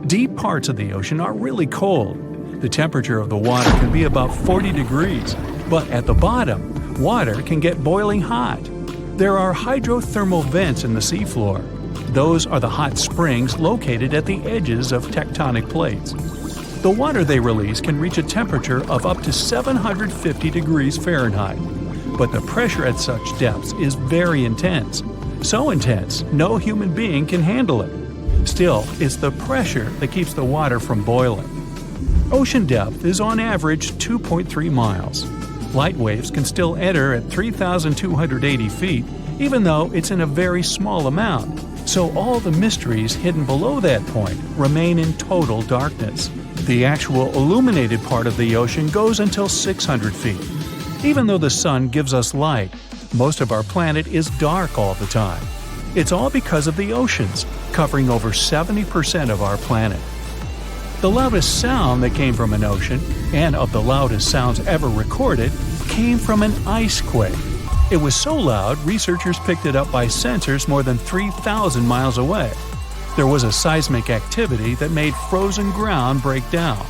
Deep parts of the ocean are really cold. The temperature of the water can be about 40 degrees, but at the bottom, water can get boiling hot. There are hydrothermal vents in the seafloor. Those are the hot springs located at the edges of tectonic plates. The water they release can reach a temperature of up to 750 degrees Fahrenheit, but the pressure at such depths is very intense. So intense, no human being can handle it. Still, it's the pressure that keeps the water from boiling. Ocean depth is on average 2.3 miles. Light waves can still enter at 3,280 feet, even though it's in a very small amount, so all the mysteries hidden below that point remain in total darkness. The actual illuminated part of the ocean goes until 600 feet. Even though the sun gives us light, most of our planet is dark all the time. It's all because of the oceans, covering over 70% of our planet. The loudest sound that came from an ocean, and of the loudest sounds ever recorded, came from an ice quake. It was so loud, researchers picked it up by sensors more than 3,000 miles away. There was a seismic activity that made frozen ground break down.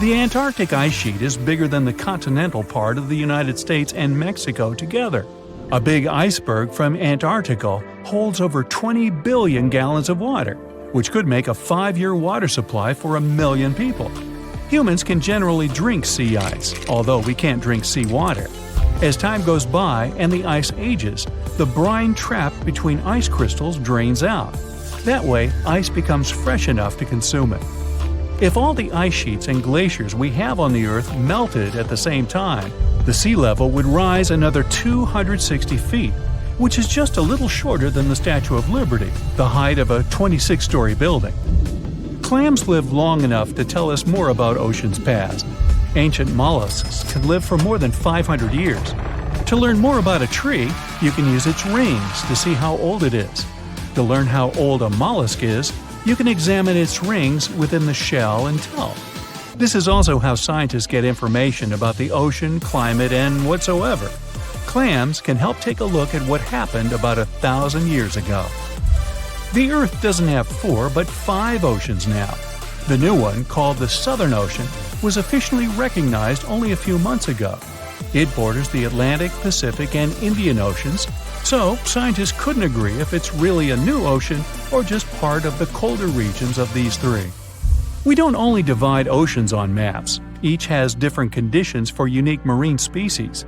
The Antarctic ice sheet is bigger than the continental part of the United States and Mexico together. A big iceberg from Antarctica holds over 20 billion gallons of water, which could make a 5-year water supply for 1 million people. Humans can generally drink sea ice, although we can't drink seawater. As time goes by and the ice ages, the brine trapped between ice crystals drains out. That way, ice becomes fresh enough to consume it. If all the ice sheets and glaciers we have on the Earth melted at the same time, the sea level would rise another 260 feet, which is just a little shorter than the Statue of Liberty, the height of a 26-story building. Clams live long enough to tell us more about oceans past. Ancient mollusks can live for more than 500 years. To learn more about a tree, you can use its rings to see how old it is. To learn how old a mollusk is, you can examine its rings within the shell and tell. This is also how scientists get information about the ocean, climate, and whatsoever. Clams can help take a look at what happened about 1,000 years ago. The Earth doesn't have 4 but 5 oceans now. The new one, called the Southern Ocean, was officially recognized only a few months ago. It borders the Atlantic, Pacific, and Indian Oceans, so scientists couldn't agree if it's really a new ocean or just part of the colder regions of these 3. We don't only divide oceans on maps. Each has different conditions for unique marine species.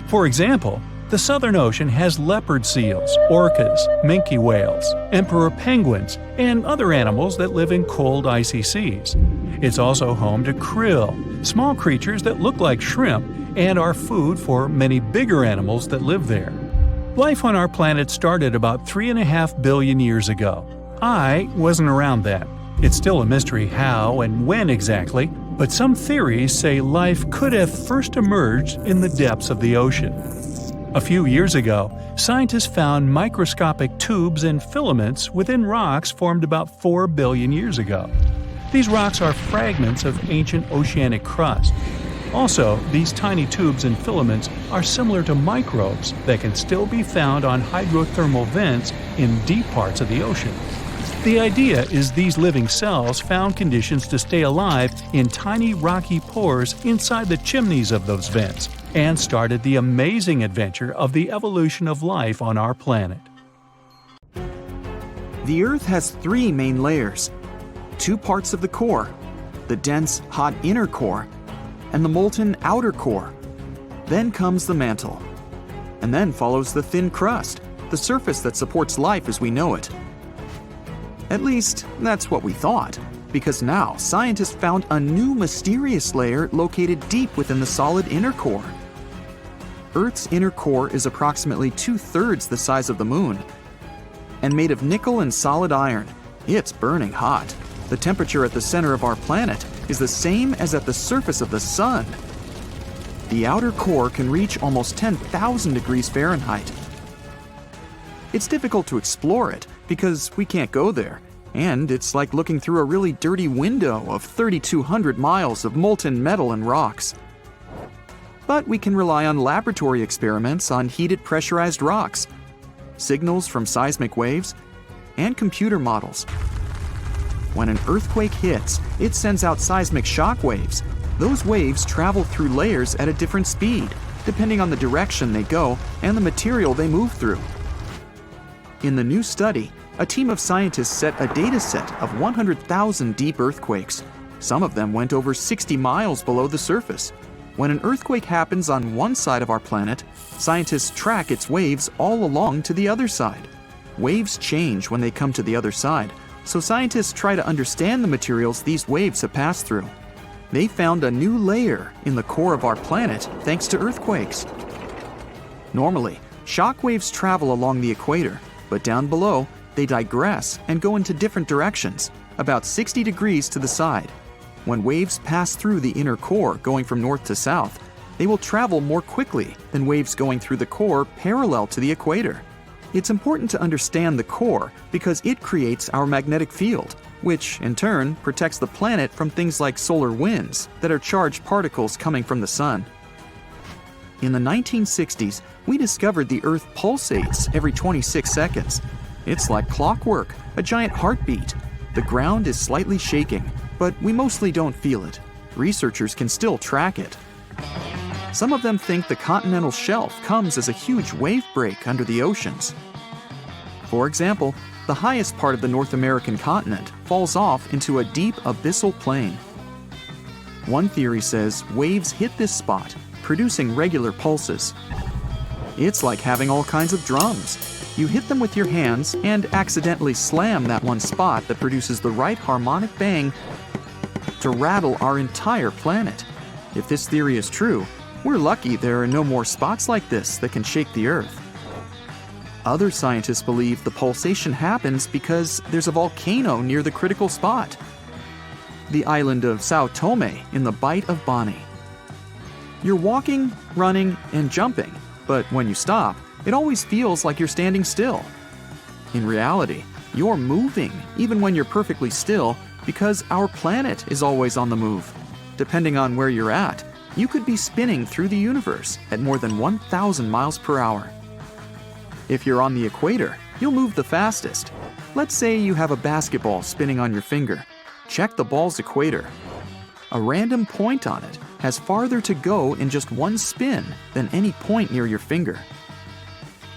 For example, the Southern Ocean has leopard seals, orcas, minke whales, emperor penguins, and other animals that live in cold, icy seas. It's also home to krill, small creatures that look like shrimp and are food for many bigger animals that live there. Life on our planet started about 3.5 billion years ago. I wasn't around then. It's still a mystery how and when exactly, but some theories say life could have first emerged in the depths of the ocean. A few years ago, scientists found microscopic tubes and filaments within rocks formed about 4 billion years ago. These rocks are fragments of ancient oceanic crust. Also, these tiny tubes and filaments are similar to microbes that can still be found on hydrothermal vents in deep parts of the ocean. The idea is these living cells found conditions to stay alive in tiny rocky pores inside the chimneys of those vents, and started the amazing adventure of the evolution of life on our planet. The Earth has 3 main layers: 2 parts of the core, the dense, hot inner core, and the molten outer core. Then comes the mantle. And then follows the thin crust, the surface that supports life as we know it. At least, that's what we thought, because now scientists found a new mysterious layer located deep within the solid inner core. Earth's inner core is approximately 2/3 the size of the Moon. And made of nickel and solid iron, it's burning hot. The temperature at the center of our planet is the same as at the surface of the Sun. The outer core can reach almost 10,000 degrees Fahrenheit. It's difficult to explore it because we can't go there, and it's like looking through a really dirty window of 3,200 miles of molten metal and rocks. But we can rely on laboratory experiments on heated pressurized rocks, signals from seismic waves, and computer models. When an earthquake hits, it sends out seismic shock waves. Those waves travel through layers at a different speed, depending on the direction they go and the material they move through. In the new study, a team of scientists set a data set of 100,000 deep earthquakes. Some of them went over 60 miles below the surface. When an earthquake happens on one side of our planet, scientists track its waves all along to the other side. Waves change when they come to the other side, so scientists try to understand the materials these waves have passed through. They found a new layer in the core of our planet thanks to earthquakes. Normally, shock waves travel along the equator, but down below, they digress and go into different directions, about 60 degrees to the side. When waves pass through the inner core going from north to south, they will travel more quickly than waves going through the core parallel to the equator. It's important to understand the core because it creates our magnetic field, which in turn protects the planet from things like solar winds that are charged particles coming from the sun. In the 1960s, we discovered the Earth pulsates every 26 seconds. It's like clockwork, a giant heartbeat. The ground is slightly shaking, but we mostly don't feel it. Researchers can still track it. Some of them think the continental shelf comes as a huge wave break under the oceans. For example, the highest part of the North American continent falls off into a deep abyssal plain. One theory says waves hit this spot, producing regular pulses. It's like having all kinds of drums. You hit them with your hands and accidentally slam that one spot that produces the right harmonic bang to rattle our entire planet. If this theory is true, we're lucky there are no more spots like this that can shake the Earth. Other scientists believe the pulsation happens because there's a volcano near the critical spot, the island of Sao Tome in the Bight of Boni. You're walking, running, and jumping, but when you stop, it always feels like you're standing still. In reality, you're moving even when you're perfectly still because our planet is always on the move. Depending on where you're at, you could be spinning through the universe at more than 1,000 miles per hour. If you're on the equator, you'll move the fastest. Let's say you have a basketball spinning on your finger. Check the ball's equator. A random point on it has farther to go in just one spin than any point near your finger.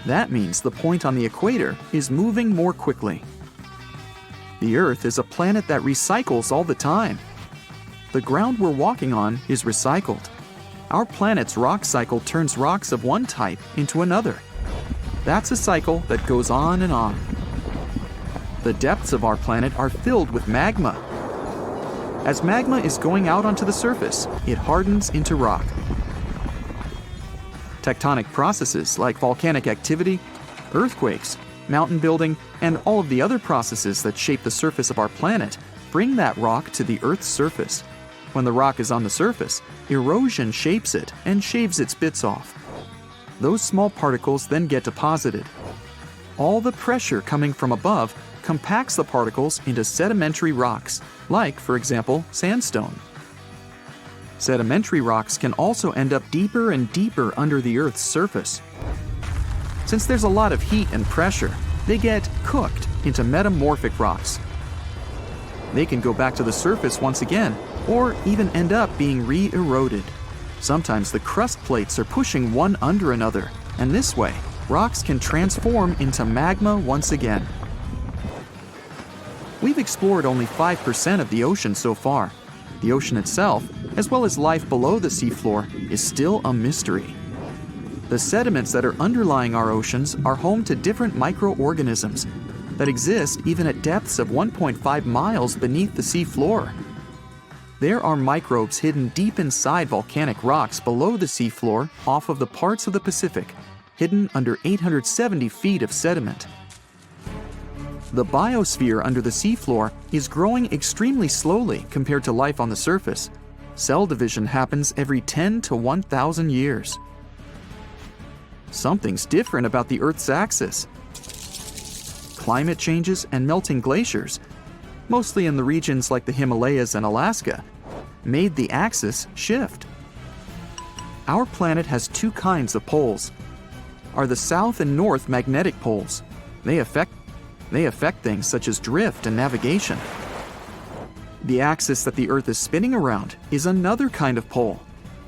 That means the point on the equator is moving more quickly. The Earth is a planet that recycles all the time. The ground we're walking on is recycled. Our planet's rock cycle turns rocks of one type into another. That's a cycle that goes on and on. The depths of our planet are filled with magma. As magma is going out onto the surface, it hardens into rock. Tectonic processes like volcanic activity, earthquakes, mountain building, and all of the other processes that shape the surface of our planet bring that rock to the Earth's surface. When the rock is on the surface, erosion shapes it and shaves its bits off. Those small particles then get deposited. All the pressure coming from above compacts the particles into sedimentary rocks, like, for example, sandstone. Sedimentary rocks can also end up deeper and deeper under the Earth's surface. Since there's a lot of heat and pressure, they get cooked into metamorphic rocks. They can go back to the surface once again, or even end up being re-eroded. Sometimes the crust plates are pushing one under another, and this way, rocks can transform into magma once again. We've explored only 5% of the ocean so far. The ocean itself, as well as life below the seafloor, is still a mystery. The sediments that are underlying our oceans are home to different microorganisms that exist even at depths of 1.5 miles beneath the seafloor. There are microbes hidden deep inside volcanic rocks below the seafloor off of the parts of the Pacific, hidden under 870 feet of sediment. The biosphere under the seafloor is growing extremely slowly compared to life on the surface. Cell division happens every 10 to 1,000 years. Something's different about the Earth's axis. climate changes and melting glaciers, mostly in the regions like the Himalayas and Alaska, made the axis shift. Our planet has two kinds of poles, are the south and north magnetic poles. They affect things such as drift and navigation. The axis that the Earth is spinning around is another kind of pole.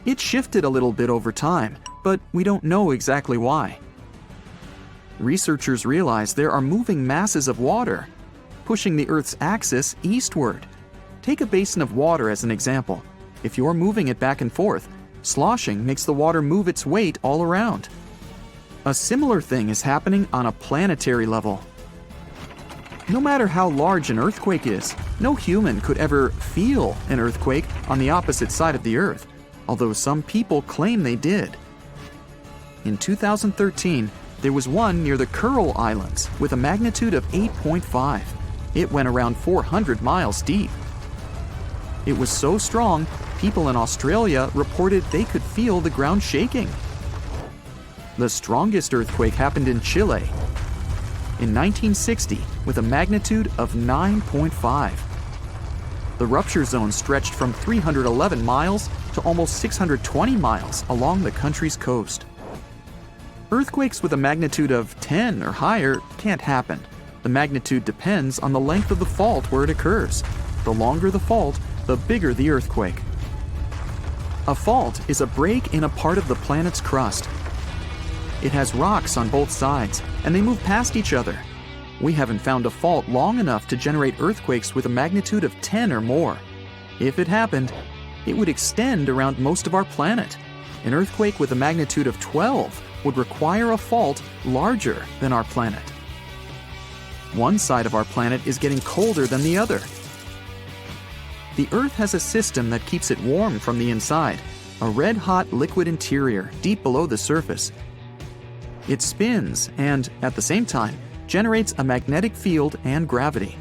It shifted a little bit over time, but we don't know exactly why. Researchers realize there are moving masses of water, pushing the Earth's axis eastward. Take a basin of water as an example. If you're moving it back and forth, sloshing makes the water move its weight all around. A similar thing is happening on a planetary level. No matter how large an earthquake is, no human could ever feel an earthquake on the opposite side of the Earth, although some people claim they did. In 2013, there was one near the Kuril Islands with a magnitude of 8.5. It went around 400 miles deep. It was so strong, people in Australia reported they could feel the ground shaking. The strongest earthquake happened in Chile in 1960 with a magnitude of 9.5. The rupture zone stretched from 311 miles to almost 620 miles along the country's coast. Earthquakes with a magnitude of 10 or higher can't happen. The magnitude depends on the length of the fault where it occurs. The longer the fault, the bigger the earthquake. A fault is a break in a part of the planet's crust. It has rocks on both sides, and they move past each other. We haven't found a fault long enough to generate earthquakes with a magnitude of 10 or more. If it happened, it would extend around most of our planet. An earthquake with a magnitude of 12 would require a fault larger than our planet. One side of our planet is getting colder than the other. The Earth has a system that keeps it warm from the inside, a red-hot liquid interior deep below the surface. It spins and, at the same time, generates a magnetic field and gravity.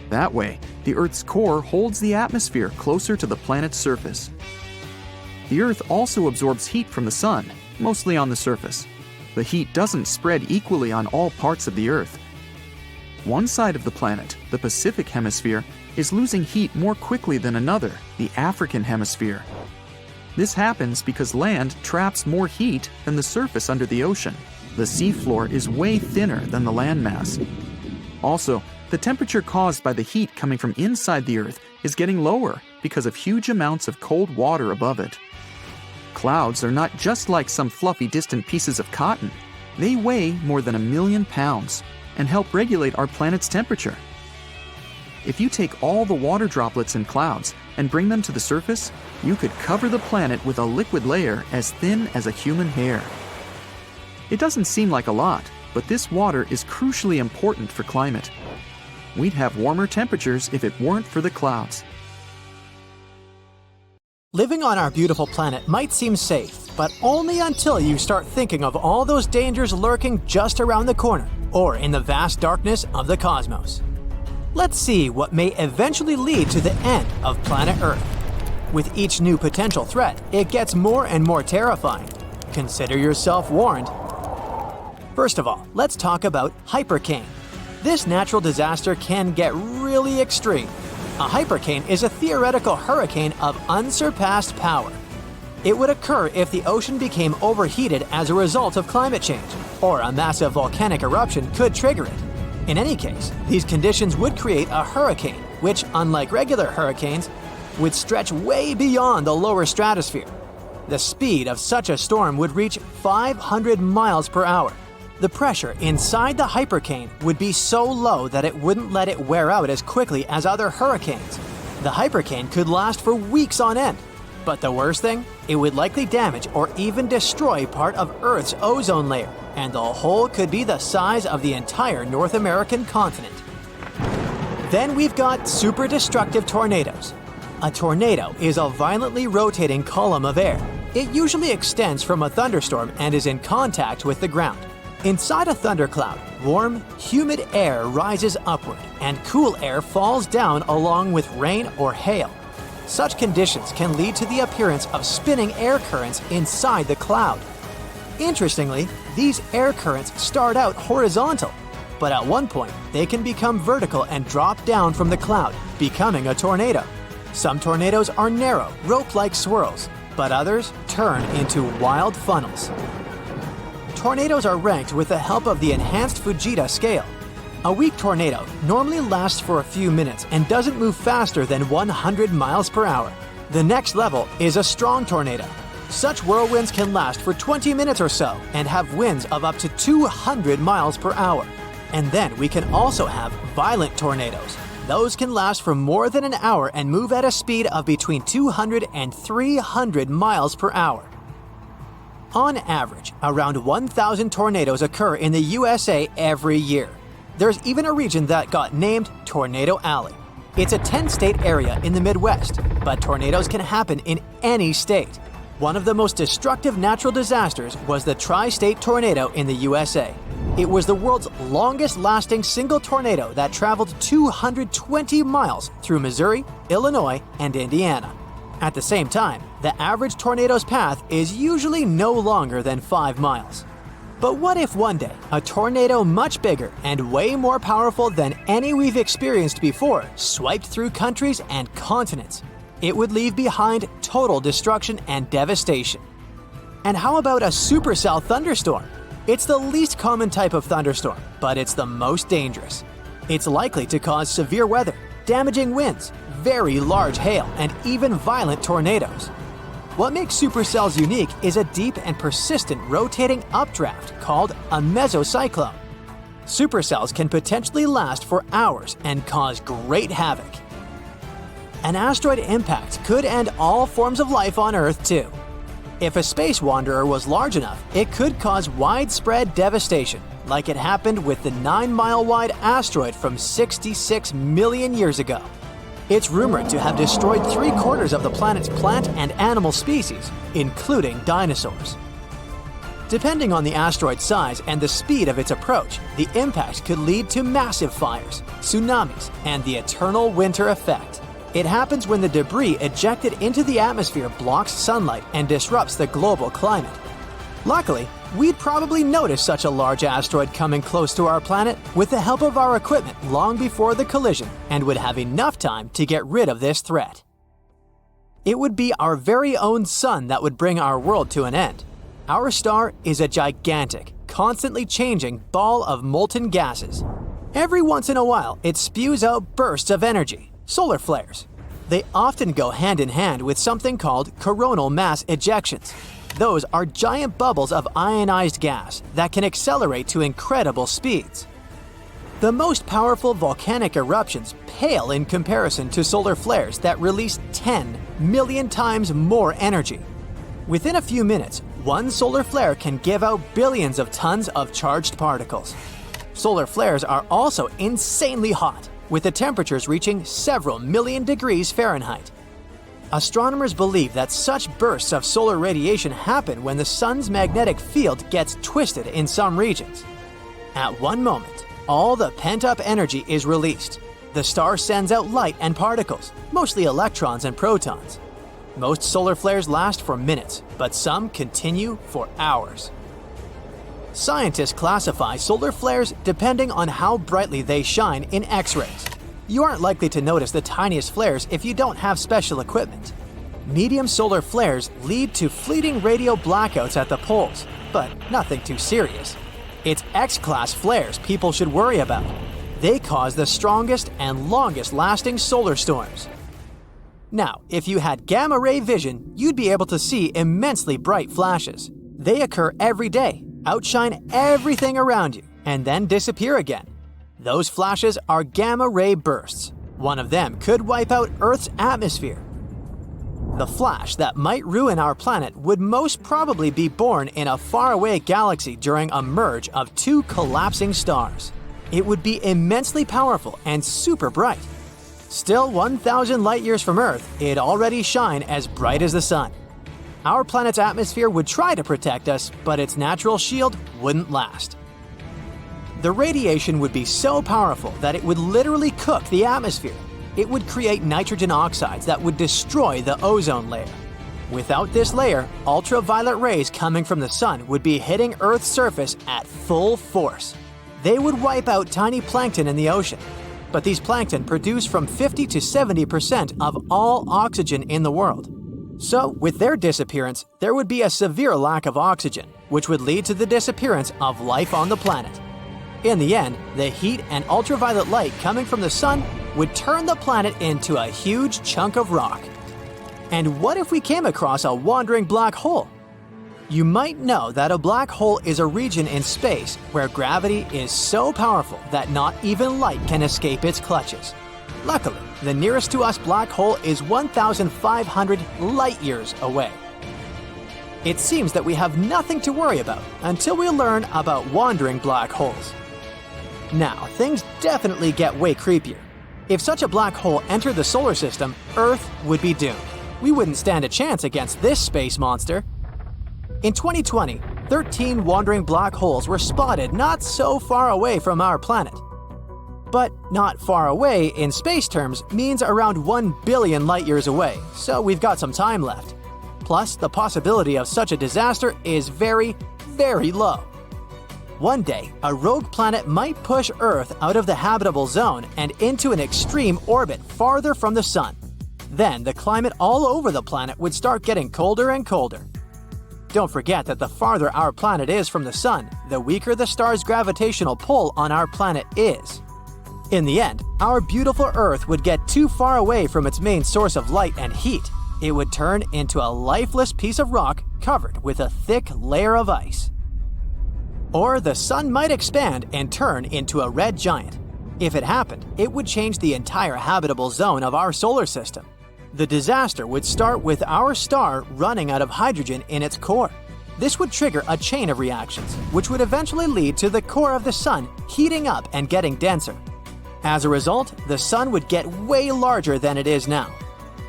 That way, the Earth's core holds the atmosphere closer to the planet's surface. The Earth also absorbs heat from the sun, mostly on the surface. The heat doesn't spread equally on all parts of the Earth. One side of the planet, the Pacific Hemisphere, is losing heat more quickly than another, the African Hemisphere. This happens because land traps more heat than the surface under the ocean. The seafloor is way thinner than the landmass. Also, the temperature caused by the heat coming from inside the Earth is getting lower because of huge amounts of cold water above it. Clouds are not just like some fluffy distant pieces of cotton. They weigh more than 1 million pounds and help regulate our planet's temperature. If you take all the water droplets in clouds and bring them to the surface, you could cover the planet with a liquid layer as thin as a human hair. It doesn't seem like a lot, but this water is crucially important for climate. We'd have warmer temperatures if it weren't for the clouds. Living on our beautiful planet might seem safe, but only until you start thinking of all those dangers lurking just around the corner or in the vast darkness of the cosmos. Let's see what may eventually lead to the end of planet Earth. With each new potential threat, it gets more and more terrifying. Consider yourself warned. First of all, let's talk about hypercane. This natural disaster can get really extreme. A hypercane is a theoretical hurricane of unsurpassed power. It would occur if the ocean became overheated as a result of climate change, or a massive volcanic eruption could trigger it. In any case, these conditions would create a hurricane, which, unlike regular hurricanes, would stretch way beyond the lower stratosphere. The speed of such a storm would reach 500 miles per hour. The pressure inside the hypercane would be so low that it wouldn't let it wear out as quickly as other hurricanes. The hypercane could last for weeks on end. But the worst thing? It would likely damage or even destroy part of Earth's ozone layer, and the hole could be the size of the entire North American continent. Then we've got super destructive tornadoes. A tornado is a violently rotating column of air. It usually extends from a thunderstorm and is in contact with the ground. Inside a thundercloud, warm, humid air rises upward, and cool air falls down along with rain or hail. Such conditions can lead to the appearance of spinning air currents inside the cloud. Interestingly, these air currents start out horizontal, but at one point, they can become vertical and drop down from the cloud, becoming a tornado. Some tornadoes are narrow, rope-like swirls, but others turn into wild funnels. Tornadoes are ranked with the help of the enhanced Fujita scale. A weak tornado normally lasts for a few minutes and doesn't move faster than 100 miles per hour. The next level is a strong tornado. Such whirlwinds can last for 20 minutes or so and have winds of up to 200 miles per hour. And then we can also have violent tornadoes. Those can last for more than an hour and move at a speed of between 200 and 300 miles per hour. On average, around 1,000 tornadoes occur in the USA every year. There's even a region that got named Tornado Alley. It's a 10-state area in the Midwest, but tornadoes can happen in any state. One of the most destructive natural disasters was the tri-state tornado in the USA. It was the world's longest-lasting single tornado that traveled 220 miles through Missouri, Illinois, and Indiana. At the same time, the average tornado's path is usually no longer than 5 miles. But what if one day, a tornado much bigger and way more powerful than any we've experienced before swiped through countries and continents? It would leave behind total destruction and devastation. And how about a supercell thunderstorm? It's the least common type of thunderstorm, but it's the most dangerous. It's likely to cause severe weather, damaging winds, very large hail, and even violent tornadoes. What makes supercells unique is a deep and persistent rotating updraft called a mesocyclone. Supercells can potentially last for hours and cause great havoc. An asteroid impact could end all forms of life on Earth too. If a space wanderer was large enough, it could cause widespread devastation, like it happened with the 9-mile-wide asteroid from 66 million years ago. It's rumored to have destroyed 3/4 of the planet's plant and animal species, including dinosaurs. Depending on the asteroid's size and the speed of its approach, the impact could lead to massive fires, tsunamis, and the eternal winter effect. It happens when the debris ejected into the atmosphere blocks sunlight and disrupts the global climate. Luckily, we'd probably notice such a large asteroid coming close to our planet with the help of our equipment long before the collision and would have enough time to get rid of this threat. It would be our very own sun that would bring our world to an end. Our star is a gigantic, constantly changing ball of molten gases. Every once in a while, it spews out bursts of energy, solar flares. They often go hand in hand with something called coronal mass ejections. Those are giant bubbles of ionized gas that can accelerate to incredible speeds. The most powerful volcanic eruptions pale in comparison to solar flares that release 10 million times more energy. Within a few minutes, one solar flare can give out billions of tons of charged particles. Solar flares are also insanely hot, with the temperatures reaching several million degrees Fahrenheit. Astronomers believe that such bursts of solar radiation happen when the sun's magnetic field gets twisted in some regions. At one moment, all the pent-up energy is released. The star sends out light and particles, mostly electrons and protons. Most solar flares last for minutes, but some continue for hours. Scientists classify solar flares depending on how brightly they shine in X-rays. You aren't likely to notice the tiniest flares if you don't have special equipment. Medium solar flares lead to fleeting radio blackouts at the poles, but nothing too serious. It's X-class flares people should worry about. They cause the strongest and longest-lasting solar storms. Now, if you had gamma-ray vision, you'd be able to see immensely bright flashes. They occur every day, outshine everything around you, and then disappear again. Those flashes are gamma-ray bursts. One of them could wipe out Earth's atmosphere. The flash that might ruin our planet would most probably be born in a faraway galaxy during a merge of two collapsing stars. It would be immensely powerful and super bright. Still 1,000 light-years from Earth, it'd already shine as bright as the sun. Our planet's atmosphere would try to protect us, but its natural shield wouldn't last. The radiation would be so powerful that it would literally cook the atmosphere. It would create nitrogen oxides that would destroy the ozone layer. Without this layer, ultraviolet rays coming from the sun would be hitting Earth's surface at full force. they would wipe out tiny plankton in the ocean. But these plankton produce from 50 to 70% of all oxygen in the world. So, with their disappearance, there would be a severe lack of oxygen, which would lead to the disappearance of life on the planet. In the end, the heat and ultraviolet light coming from the sun would turn the planet into a huge chunk of rock. And what if we came across a wandering black hole? You might know that a black hole is a region in space where gravity is so powerful that not even light can escape its clutches. Luckily, the nearest to us black hole is 1,500 light-years away. It seems that we have nothing to worry about until we learn about wandering black holes. Now, things definitely get way creepier. If such a black hole entered the solar system, Earth would be doomed. We wouldn't stand a chance against this space monster. In 2020, 13 wandering black holes were spotted not so far away from our planet. But not far away in space terms means around 1 billion light-years away, so we've got some time left. Plus, the possibility of such a disaster is very, very low. One day, a rogue planet might push Earth out of the habitable zone and into an extreme orbit farther from the sun. Then, the climate all over the planet would start getting colder and colder. Don't forget that the farther our planet is from the sun, the weaker the star's gravitational pull on our planet is. In the end, our beautiful Earth would get too far away from its main source of light and heat. It would turn into a lifeless piece of rock covered with a thick layer of ice. Or the sun might expand and turn into a red giant. If it happened, it would change the entire habitable zone of our solar system. The disaster would start with our star running out of hydrogen in its core. This would trigger a chain of reactions, which would eventually lead to the core of the sun heating up and getting denser. As a result, the sun would get way larger than it is now.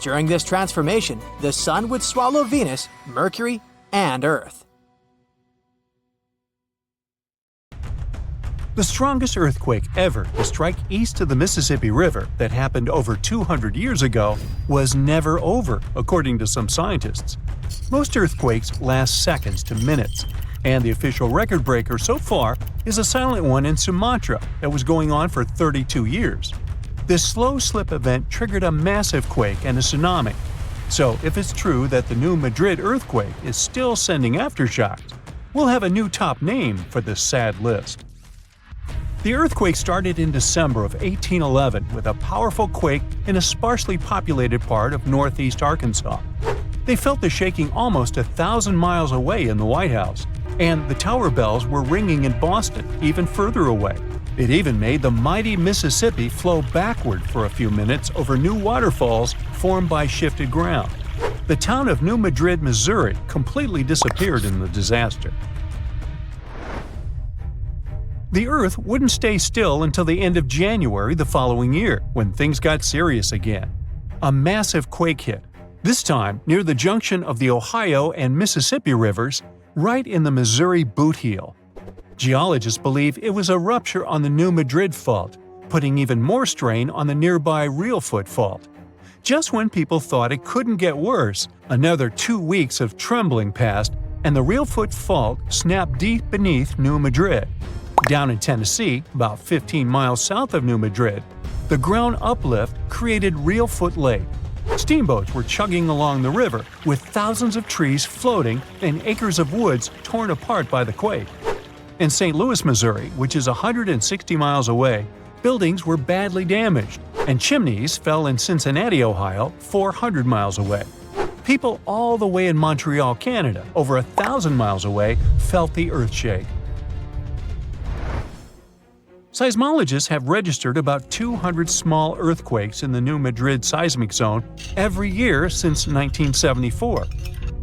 During this transformation, the sun would swallow Venus, Mercury, and Earth. The strongest earthquake ever to strike east of the Mississippi River that happened over 200 years ago was never over, according to some scientists. Most earthquakes last seconds to minutes, and the official record breaker so far is a silent one in Sumatra that was going on for 32 years. This slow slip event triggered a massive quake and a tsunami. So if it's true that the New Madrid earthquake is still sending aftershocks, we'll have a new top name for this sad list. The earthquake started in December of 1811 with a powerful quake in a sparsely populated part of northeast Arkansas. They felt the shaking almost 1,000 miles away in the White House, and the tower bells were ringing in Boston, even further away. It even made the mighty Mississippi flow backward for a few minutes over new waterfalls formed by shifted ground. The town of New Madrid, Missouri, completely disappeared in the disaster. The Earth wouldn't stay still until the end of January the following year, when things got serious again. A massive quake hit, this time near the junction of the Ohio and Mississippi rivers, right in the Missouri boot heel. Geologists believe it was a rupture on the New Madrid Fault, putting even more strain on the nearby Reelfoot Fault. Just when people thought it couldn't get worse, another 2 weeks of trembling passed, and the Reelfoot Fault snapped deep beneath New Madrid. Down in Tennessee, about 15 miles south of New Madrid, the ground uplift created Reelfoot Lake. Steamboats were chugging along the river, with thousands of trees floating and acres of woods torn apart by the quake. In St. Louis, Missouri, which is 160 miles away, buildings were badly damaged, and chimneys fell in Cincinnati, Ohio, 400 miles away. People all the way in Montreal, Canada, over 1,000 miles away, felt the earthshake. Seismologists have registered about 200 small earthquakes in the New Madrid seismic zone every year since 1974.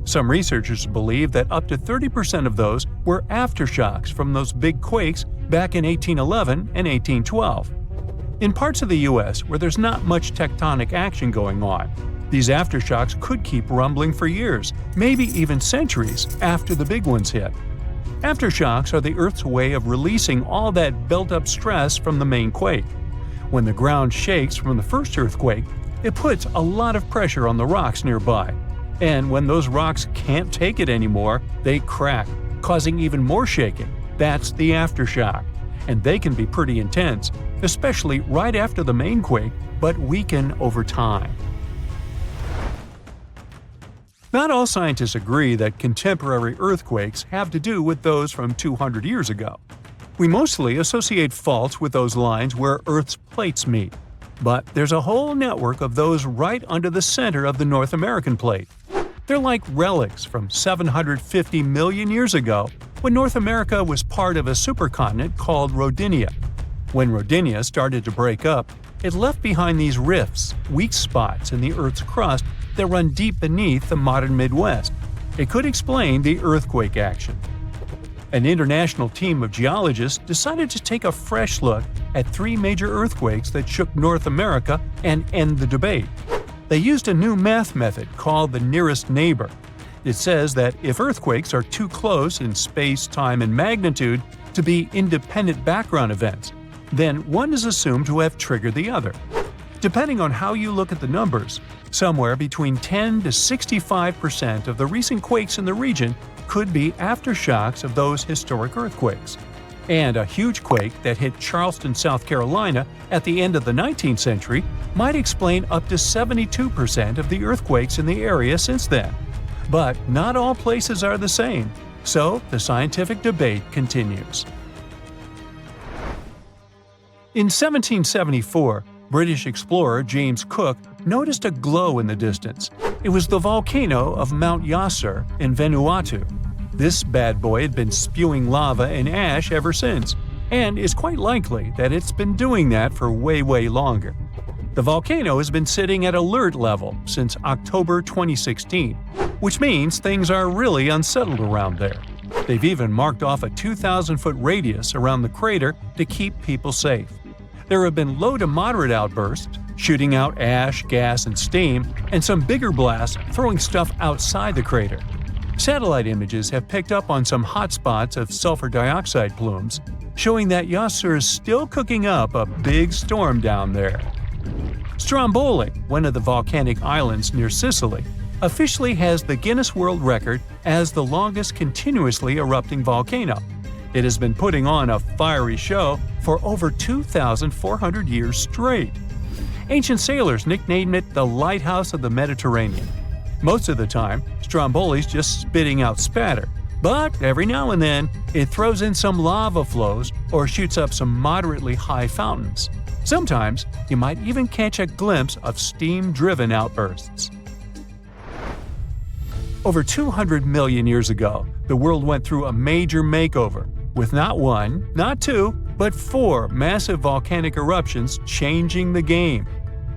Some researchers believe that up to 30% of those were aftershocks from those big quakes back in 1811 and 1812. In parts of the U.S. where there's not much tectonic action going on, these aftershocks could keep rumbling for years, maybe even centuries, after the big ones hit. Aftershocks are the Earth's way of releasing all that built-up stress from the main quake. When the ground shakes from the first earthquake, it puts a lot of pressure on the rocks nearby. And when those rocks can't take it anymore, they crack, causing even more shaking. That's the aftershock. and they can be pretty intense, especially right after the main quake, but weaken over time. Not all scientists agree that contemporary earthquakes have to do with those from 200 years ago. We mostly associate faults with those lines where Earth's plates meet. But there's a whole network of those right under the center of the North American plate. They're like relics from 750 million years ago, when North America was part of a supercontinent called Rodinia. When Rodinia started to break up, it left behind these rifts, weak spots in the Earth's crust that run deep beneath the modern Midwest. It could explain the earthquake action. An international team of geologists decided to take a fresh look at 3 major earthquakes that shook North America and end the debate. They used a new math method called the nearest neighbor. It says that if earthquakes are too close in space, time, and magnitude to be independent background events, then one is assumed to have triggered the other. Depending on how you look at the numbers, somewhere between 10 to 65% of the recent quakes in the region could be aftershocks of those historic earthquakes. And a huge quake that hit Charleston, South Carolina at the end of the 19th century might explain up to 72% of the earthquakes in the area since then. But not all places are the same, so the scientific debate continues. In 1774, British explorer James Cook noticed a glow in the distance. It was the volcano of Mount Yasur in Vanuatu. This bad boy had been spewing lava and ash ever since, and it's quite likely that it's been doing that for way longer. The volcano has been sitting at alert level since October 2016, which means things are really unsettled around there. They've even marked off a 2,000-foot radius around the crater to keep people safe. There have been low to moderate outbursts, shooting out ash, gas, and steam, and some bigger blasts throwing stuff outside the crater. Satellite images have picked up on some hot spots of sulfur dioxide plumes, showing that Yasur is still cooking up a big storm down there. Stromboli, one of the volcanic islands near Sicily, officially has the Guinness World Record as the longest continuously erupting volcano. It has been putting on a fiery show for over 2,400 years straight. Ancient sailors nicknamed it the Lighthouse of the Mediterranean. Most of the time, Stromboli's just spitting out spatter, but every now and then it throws in some lava flows or shoots up some moderately high fountains. Sometimes you might even catch a glimpse of steam-driven outbursts. Over 200 million years ago, the world went through a major makeover, with not one, not two, but 4 massive volcanic eruptions changing the game.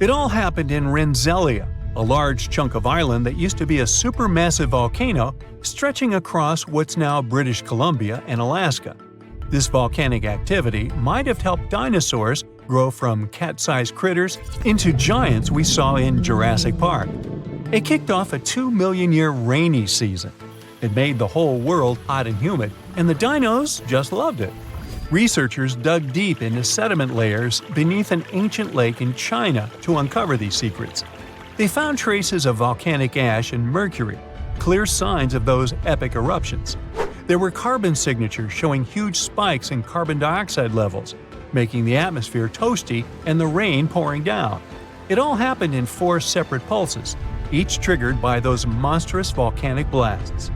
It all happened in Rensselaer, a large chunk of island that used to be a supermassive volcano stretching across what's now British Columbia and Alaska. This volcanic activity might have helped dinosaurs grow from cat-sized critters into giants we saw in Jurassic Park. It kicked off a 2-million-year rainy season. It made the whole world hot and humid, and the dinos just loved it. Researchers dug deep into sediment layers beneath an ancient lake in China to uncover these secrets. They found traces of volcanic ash and mercury, clear signs of those epic eruptions. There were carbon signatures showing huge spikes in carbon dioxide levels, making the atmosphere toasty and the rain pouring down. It all happened in 4 separate pulses, each triggered by those monstrous volcanic blasts.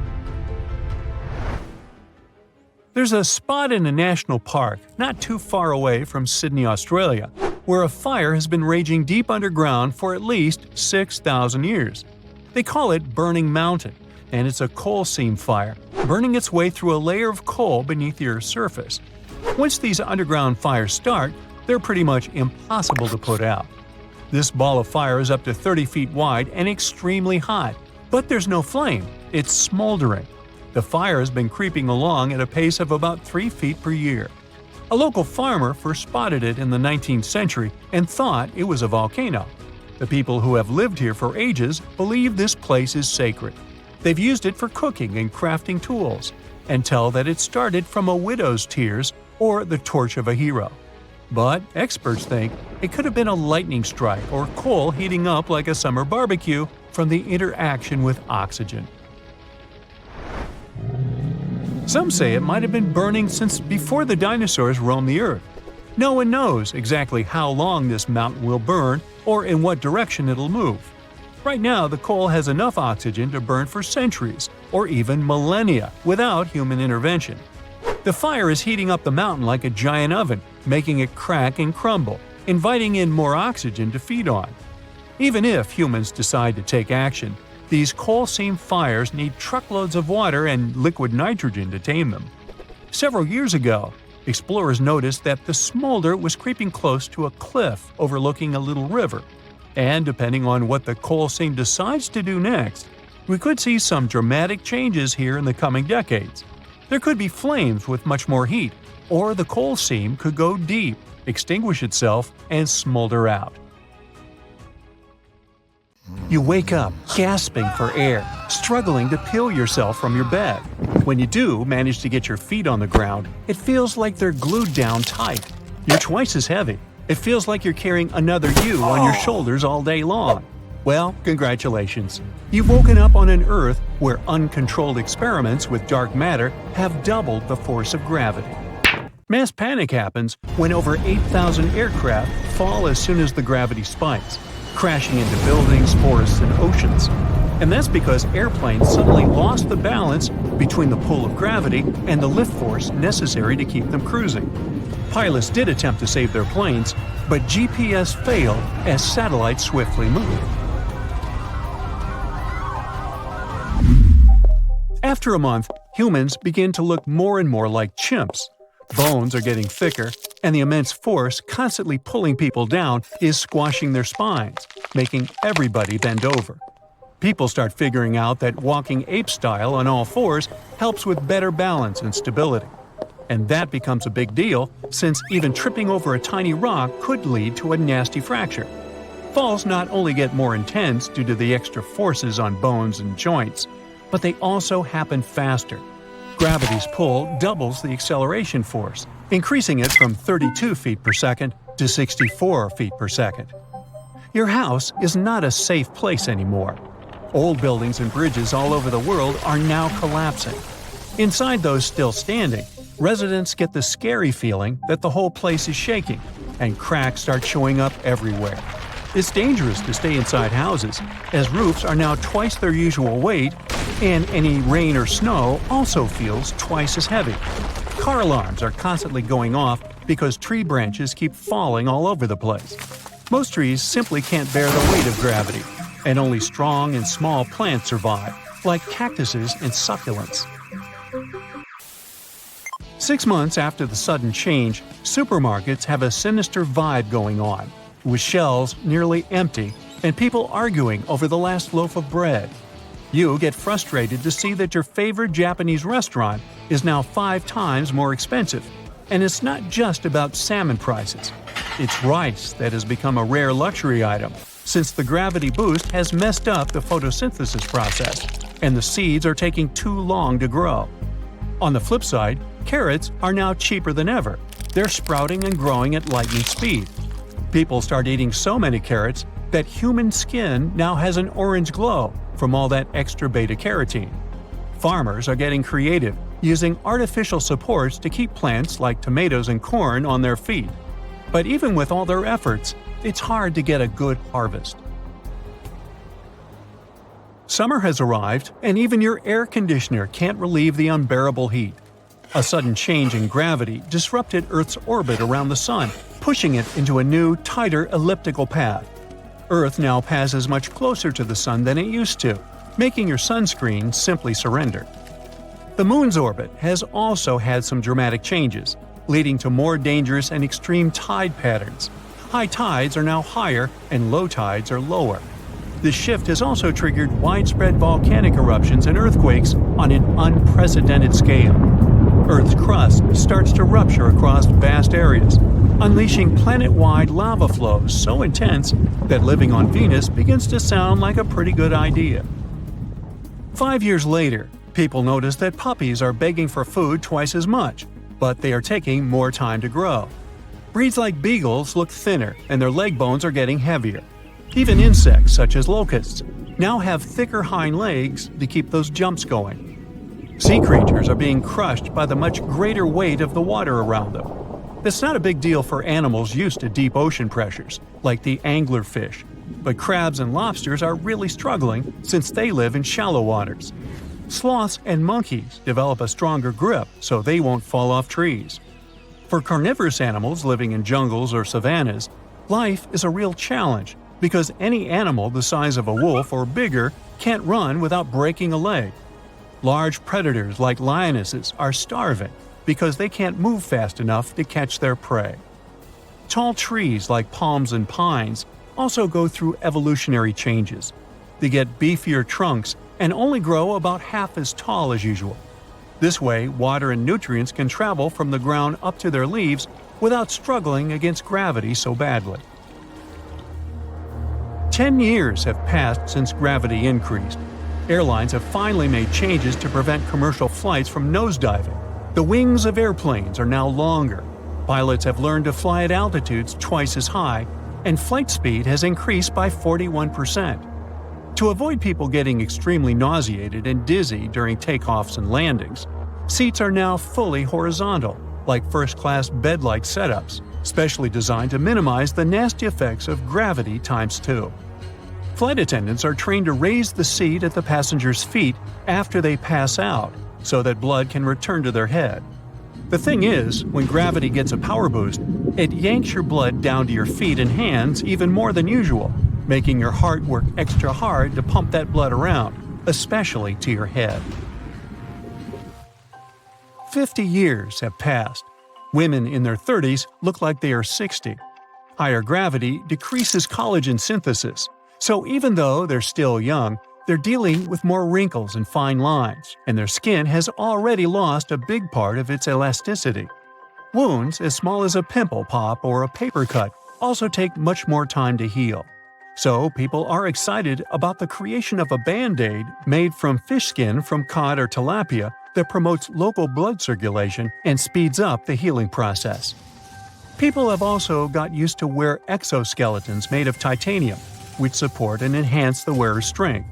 There's a spot in a national park not too far away from Sydney, Australia, where a fire has been raging deep underground for at least 6,000 years. They call it Burning Mountain, and it's a coal seam fire, burning its way through a layer of coal beneath the Earth's surface. Once these underground fires start, they're pretty much impossible to put out. This ball of fire is up to 30 feet wide and extremely hot, but there's no flame, it's smoldering. The fire has been creeping along at a pace of about 3 feet per year. A local farmer first spotted it in the 19th century and thought it was a volcano. The people who have lived here for ages believe this place is sacred. They've used it for cooking and crafting tools, and tell that it started from a widow's tears or the torch of a hero. But experts think it could have been a lightning strike or coal heating up like a summer barbecue from the interaction with oxygen. Some say it might have been burning since before the dinosaurs roamed the Earth. No one knows exactly how long this mountain will burn or in what direction it'll move. Right now, the coal has enough oxygen to burn for centuries or even millennia without human intervention. The fire is heating up the mountain like a giant oven, making it crack and crumble, inviting in more oxygen to feed on. Even if humans decide to take action, these coal seam fires need truckloads of water and liquid nitrogen to tame them. Several years ago, explorers noticed that the smolder was creeping close to a cliff overlooking a little river. And depending on what the coal seam decides to do next, we could see some dramatic changes here in the coming decades. There could be flames with much more heat, or the coal seam could go deep, extinguish itself, and smolder out. You wake up, gasping for air, struggling to peel yourself from your bed. When you do manage to get your feet on the ground, it feels like they're glued down tight. You're twice as heavy. It feels like you're carrying another you on your shoulders all day long. Well, congratulations. You've woken up on an Earth where uncontrolled experiments with dark matter have doubled the force of gravity. Mass panic happens when over 8,000 aircraft fall as soon as the gravity spikes, crashing into buildings, forests, and oceans. And that's because airplanes suddenly lost the balance between the pull of gravity and the lift force necessary to keep them cruising. Pilots did attempt to save their planes, but GPS failed as satellites swiftly moved. After a month, humans begin to look more and more like chimps. Bones are getting thicker, and the immense force constantly pulling people down is squashing their spines, making everybody bend over. People start figuring out that walking ape-style on all fours helps with better balance and stability. And that becomes a big deal, since even tripping over a tiny rock could lead to a nasty fracture. Falls not only get more intense due to the extra forces on bones and joints, but they also happen faster. Gravity's pull doubles the acceleration force, increasing it from 32 feet per second to 64 feet per second. Your house is not a safe place anymore. Old buildings and bridges all over the world are now collapsing. Inside those still standing, residents get the scary feeling that the whole place is shaking, and cracks start showing up everywhere. It's dangerous to stay inside houses, as roofs are now twice their usual weight, and any rain or snow also feels twice as heavy. Car alarms are constantly going off because tree branches keep falling all over the place. Most trees simply can't bear the weight of gravity, and only strong and small plants survive, like cactuses and succulents. 6 months after the sudden change, supermarkets have a sinister vibe going on, with shelves nearly empty and people arguing over the last loaf of bread. You get frustrated to see that your favorite Japanese restaurant is now 5 times more expensive. And it's not just about salmon prices. It's rice that has become a rare luxury item, since the gravity boost has messed up the photosynthesis process, and the seeds are taking too long to grow. On the flip side, carrots are now cheaper than ever. They're sprouting and growing at lightning speed. People start eating so many carrots that human skin now has an orange glow from all that extra beta-carotene. Farmers are getting creative, using artificial supports to keep plants like tomatoes and corn on their feet. But even with all their efforts, it's hard to get a good harvest. Summer has arrived, and even your air conditioner can't relieve the unbearable heat. A sudden change in gravity disrupted Earth's orbit around the Sun, pushing it into a new, tighter elliptical path. Earth now passes much closer to the Sun than it used to, making your sunscreen simply surrender. The Moon's orbit has also had some dramatic changes, leading to more dangerous and extreme tide patterns. High tides are now higher and low tides are lower. This shift has also triggered widespread volcanic eruptions and earthquakes on an unprecedented scale. Earth's crust starts to rupture across vast areas, unleashing planet-wide lava flows so intense that living on Venus begins to sound like a pretty good idea. 5 years later, people notice that puppies are begging for food twice as much, but they are taking more time to grow. Breeds like beagles look thinner and their leg bones are getting heavier. Even insects, such as locusts, now have thicker hind legs to keep those jumps going. Sea creatures are being crushed by the much greater weight of the water around them. That's not a big deal for animals used to deep ocean pressures, like the anglerfish, but crabs and lobsters are really struggling since they live in shallow waters. Sloths and monkeys develop a stronger grip so they won't fall off trees. For carnivorous animals living in jungles or savannas, life is a real challenge because any animal the size of a wolf or bigger can't run without breaking a leg. Large predators like lionesses are starving because they can't move fast enough to catch their prey. Tall trees like palms and pines also go through evolutionary changes. They get beefier trunks and only grow about half as tall as usual. This way, water and nutrients can travel from the ground up to their leaves without struggling against gravity so badly. 10 years have passed since gravity increased. Airlines have finally made changes to prevent commercial flights from nosediving. The wings of airplanes are now longer. Pilots have learned to fly at altitudes twice as high, and flight speed has increased by 41%. To avoid people getting extremely nauseated and dizzy during takeoffs and landings, seats are now fully horizontal, like first-class bed-like setups, specially designed to minimize the nasty effects of gravity times 2. Flight attendants are trained to raise the seat at the passenger's feet after they pass out, so that blood can return to their head. The thing is, when gravity gets a power boost, it yanks your blood down to your feet and hands even more than usual, making your heart work extra hard to pump that blood around, especially to your head. 50 years have passed. Women in their 30s look like they are 60. Higher gravity decreases collagen synthesis, so even though they're still young, they're dealing with more wrinkles and fine lines, and their skin has already lost a big part of its elasticity. Wounds as small as a pimple pop or a paper cut also take much more time to heal. So people are excited about the creation of a Band-Aid made from fish skin from cod or tilapia that promotes local blood circulation and speeds up the healing process. People have also got used to wear exoskeletons made of titanium, which support and enhance the wearer's strength.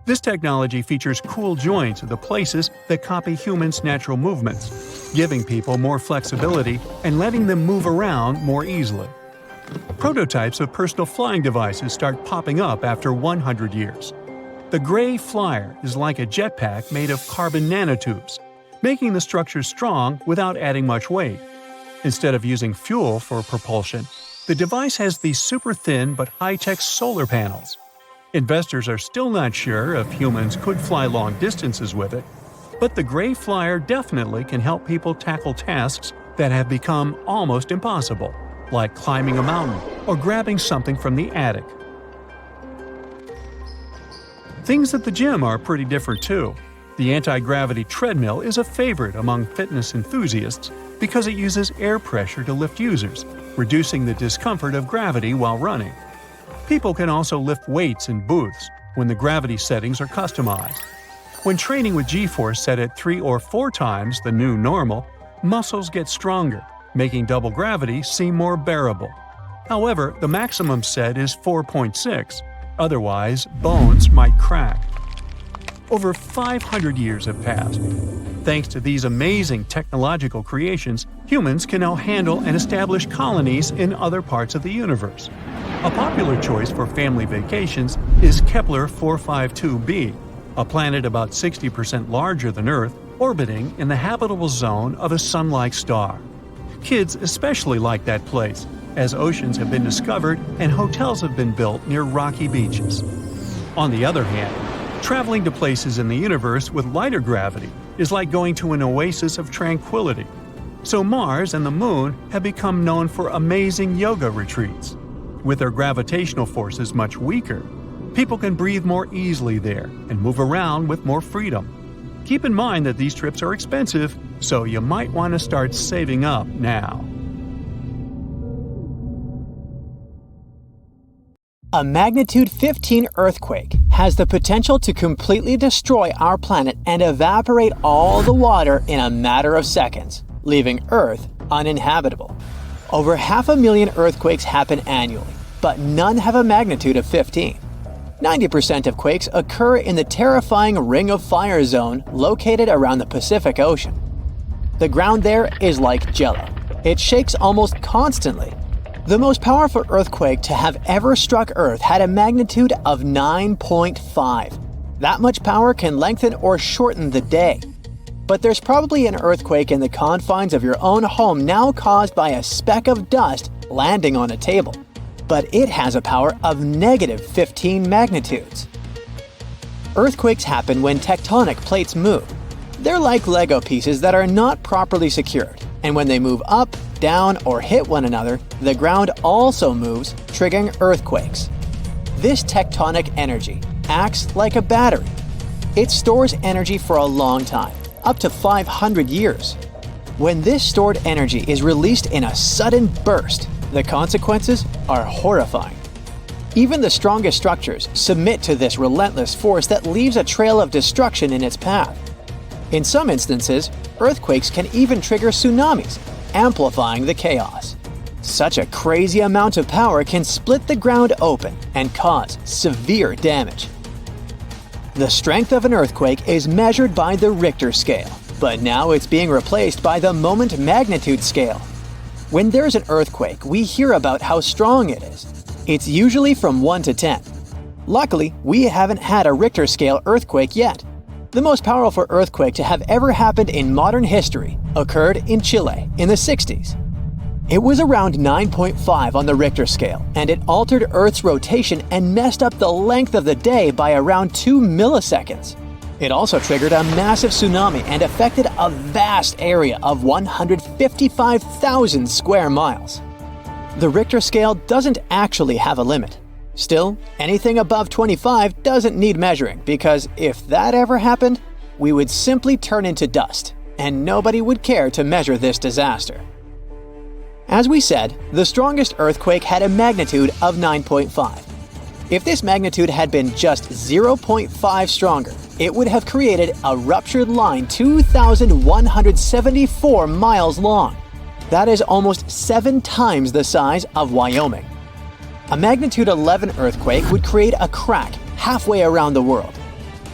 This technology features cool joints at the places that copy humans' natural movements, giving people more flexibility and letting them move around more easily. Prototypes of personal flying devices start popping up after 100 years. The Gray Flyer is like a jetpack made of carbon nanotubes, making the structure strong without adding much weight. Instead of using fuel for propulsion, the device has these super thin but high-tech solar panels. Investors are still not sure if humans could fly long distances with it, but the Gray Flyer definitely can help people tackle tasks that have become almost impossible, like climbing a mountain or grabbing something from the attic. Things at the gym are pretty different too. The anti-gravity treadmill is a favorite among fitness enthusiasts because it uses air pressure to lift users, reducing the discomfort of gravity while running. People can also lift weights in booths when the gravity settings are customized. When training with G-force set at 3 or 4 times the new normal, muscles get stronger, making double gravity seem more bearable. However, the maximum set is 4.6, otherwise bones might crack. Over 500 years have passed. Thanks to these amazing technological creations, humans can now handle and establish colonies in other parts of the universe. A popular choice for family vacations is Kepler 452b, a planet about 60% larger than Earth, orbiting in the habitable zone of a sun-like star. Kids especially like that place, as oceans have been discovered and hotels have been built near rocky beaches. On the other hand, traveling to places in the universe with lighter gravity is like going to an oasis of tranquility. So Mars and the Moon have become known for amazing yoga retreats. With their gravitational forces much weaker, people can breathe more easily there and move around with more freedom. Keep in mind that these trips are expensive, so you might want to start saving up now. A magnitude 15 earthquake has the potential to completely destroy our planet and evaporate all the water in a matter of seconds, leaving Earth uninhabitable. Over 500,000 earthquakes happen annually, but none have a magnitude of 15. 90% of quakes occur in the terrifying Ring of Fire zone located around the Pacific Ocean. The ground there is like jello. It shakes almost constantly. The most powerful earthquake to have ever struck Earth had a magnitude of 9.5. That much power can lengthen or shorten the day. But there's probably an earthquake in the confines of your own home now caused by a speck of dust landing on a table. But it has a power of -15 magnitudes. Earthquakes happen when tectonic plates move. They're like Lego pieces that are not properly secured, and when they move up, down, or hit one another, the ground also moves, triggering earthquakes. This tectonic energy acts like a battery. It stores energy for a long time, up to 500 years. When this stored energy is released in a sudden burst, the consequences are horrifying. Even the strongest structures submit to this relentless force that leaves a trail of destruction in its path. In some instances, earthquakes can even trigger tsunamis, amplifying the chaos. Such a crazy amount of power can split the ground open and cause severe damage. The strength of an earthquake is measured by the Richter scale, but now it's being replaced by the moment magnitude scale. When there's an earthquake, we hear about how strong it is. It's usually from 1 to 10. Luckily, we haven't had a Richter scale earthquake yet. The most powerful earthquake to have ever happened in modern history occurred in Chile in the 60s. It was around 9.5 on the Richter scale, and it altered Earth's rotation and messed up the length of the day by around 2 milliseconds. It also triggered a massive tsunami and affected a vast area of 155,000 square miles. The Richter scale doesn't actually have a limit. Still, anything above 25 doesn't need measuring, because if that ever happened, we would simply turn into dust, and nobody would care to measure this disaster. As we said, the strongest earthquake had a magnitude of 9.5. If this magnitude had been just 0.5 stronger, it would have created a ruptured line 2,174 miles long. That is almost 7 times the size of Wyoming. A magnitude 11 earthquake would create a crack halfway around the world.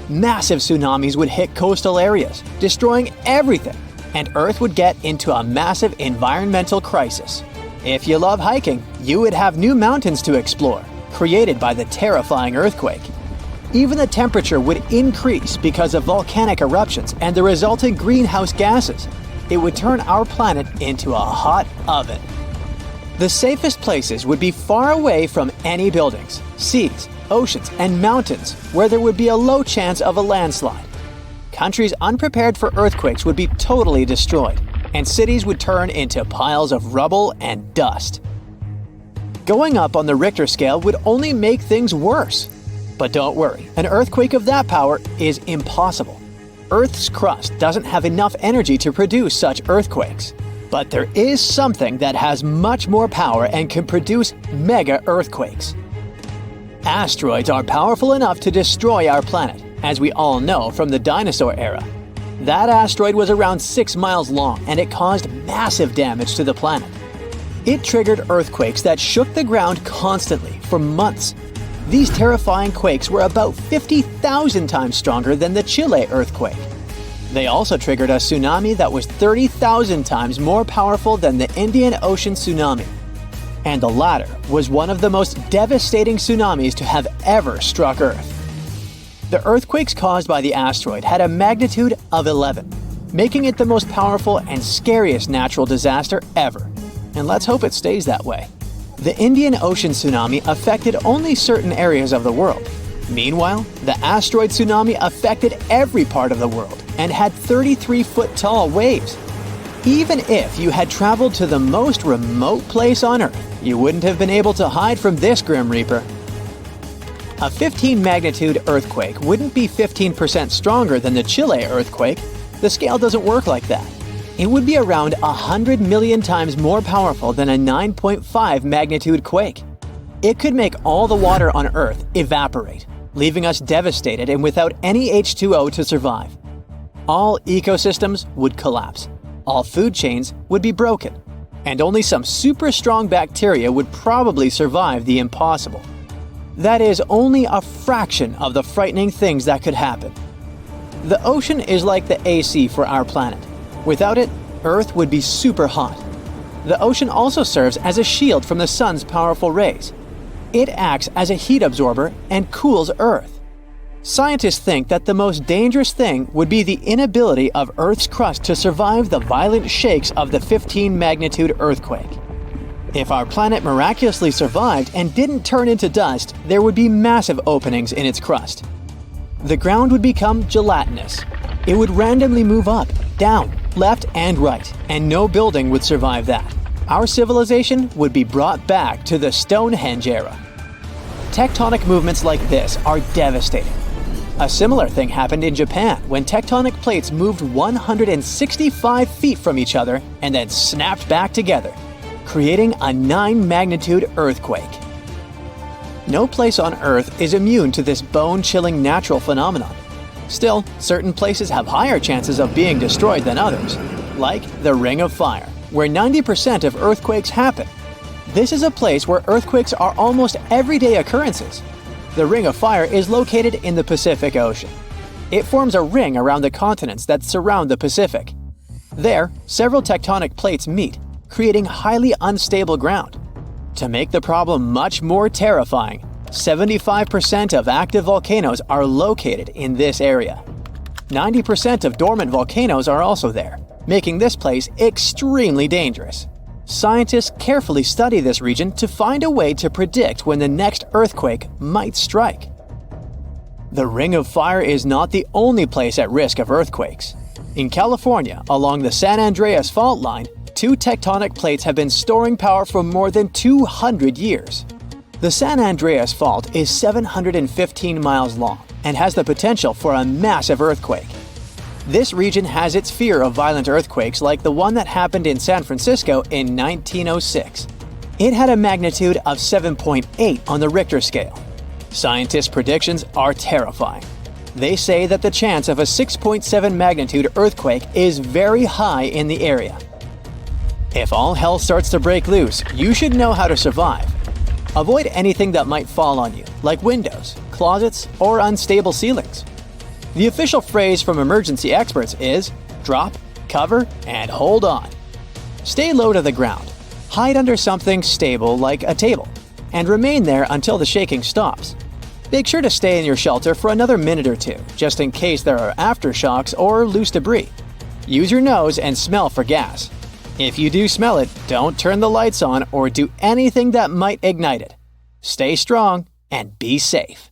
Massive tsunamis would hit coastal areas, destroying everything, and Earth would get into a massive environmental crisis. If you love hiking, you would have new mountains to explore, created by the terrifying earthquake. Even the temperature would increase because of volcanic eruptions and the resulting greenhouse gases. It would turn our planet into a hot oven. The safest places would be far away from any buildings, seas, oceans, and mountains where there would be a low chance of a landslide. Countries unprepared for earthquakes would be totally destroyed, and cities would turn into piles of rubble and dust. Going up on the Richter scale would only make things worse. But don't worry, an earthquake of that power is impossible. Earth's crust doesn't have enough energy to produce such earthquakes. But there is something that has much more power and can produce mega earthquakes. Asteroids are powerful enough to destroy our planet, as we all know from the dinosaur era. That asteroid was around 6 miles long, and it caused massive damage to the planet. It triggered earthquakes that shook the ground constantly for months. These terrifying quakes were about 50,000 times stronger than the Chile earthquake. They also triggered a tsunami that was 30,000 times more powerful than the Indian Ocean tsunami. And the latter was one of the most devastating tsunamis to have ever struck Earth. The earthquakes caused by the asteroid had a magnitude of 11, making it the most powerful and scariest natural disaster ever. And let's hope it stays that way. The Indian Ocean tsunami affected only certain areas of the world. Meanwhile, the asteroid tsunami affected every part of the world and had 33-foot-tall waves. Even if you had traveled to the most remote place on Earth, you wouldn't have been able to hide from this Grim Reaper. A 15-magnitude earthquake wouldn't be 15% stronger than the Chile earthquake. The scale doesn't work like that. It would be around 100 million times more powerful than a 9.5 magnitude quake. It could make all the water on Earth evaporate, leaving us devastated and without any H2O to survive. All ecosystems would collapse, all food chains would be broken, and only some super strong bacteria would probably survive the impossible. That is only a fraction of the frightening things that could happen. The ocean is like the AC for our planet. Without it, Earth would be super hot. The ocean also serves as a shield from the sun's powerful rays. It acts as a heat absorber and cools Earth. Scientists think that the most dangerous thing would be the inability of Earth's crust to survive the violent shakes of the 15-magnitude earthquake. If our planet miraculously survived and didn't turn into dust, there would be massive openings in its crust. The ground would become gelatinous. It would randomly move up, down, left, and right, and no building would survive that. Our civilization would be brought back to the Stonehenge era. Tectonic movements like this are devastating. A similar thing happened in Japan when tectonic plates moved 165 feet from each other and then snapped back together, creating a 9-magnitude earthquake. No place on Earth is immune to this bone-chilling natural phenomenon. Still, certain places have higher chances of being destroyed than others, like the Ring of Fire, where 90% of earthquakes happen. This is a place where earthquakes are almost everyday occurrences. The Ring of Fire is located in the Pacific Ocean. It forms a ring around the continents that surround the Pacific. There, several tectonic plates meet, creating highly unstable ground. To make the problem much more terrifying, 75% of active volcanoes are located in this area. 90% of dormant volcanoes are also there, making this place extremely dangerous. Scientists carefully study this region to find a way to predict when the next earthquake might strike. The Ring of Fire is not the only place at risk of earthquakes. In California, along the San Andreas fault line, 2 tectonic plates have been storing power for more than 200 years. The San Andreas Fault is 715 miles long and has the potential for a massive earthquake. This region has its fear of violent earthquakes like the one that happened in San Francisco in 1906. It had a magnitude of 7.8 on the Richter scale. Scientists' predictions are terrifying. They say that the chance of a 6.7 magnitude earthquake is very high in the area. If all hell starts to break loose, you should know how to survive. Avoid anything that might fall on you, like windows, closets, or unstable ceilings. The official phrase from emergency experts is drop, cover, and hold on. Stay low to the ground. Hide under something stable like a table, and remain there until the shaking stops. Make sure to stay in your shelter for another minute or two, just in case there are aftershocks or loose debris. Use your nose and smell for gas. If you do smell it, don't turn the lights on or do anything that might ignite it. Stay strong and be safe.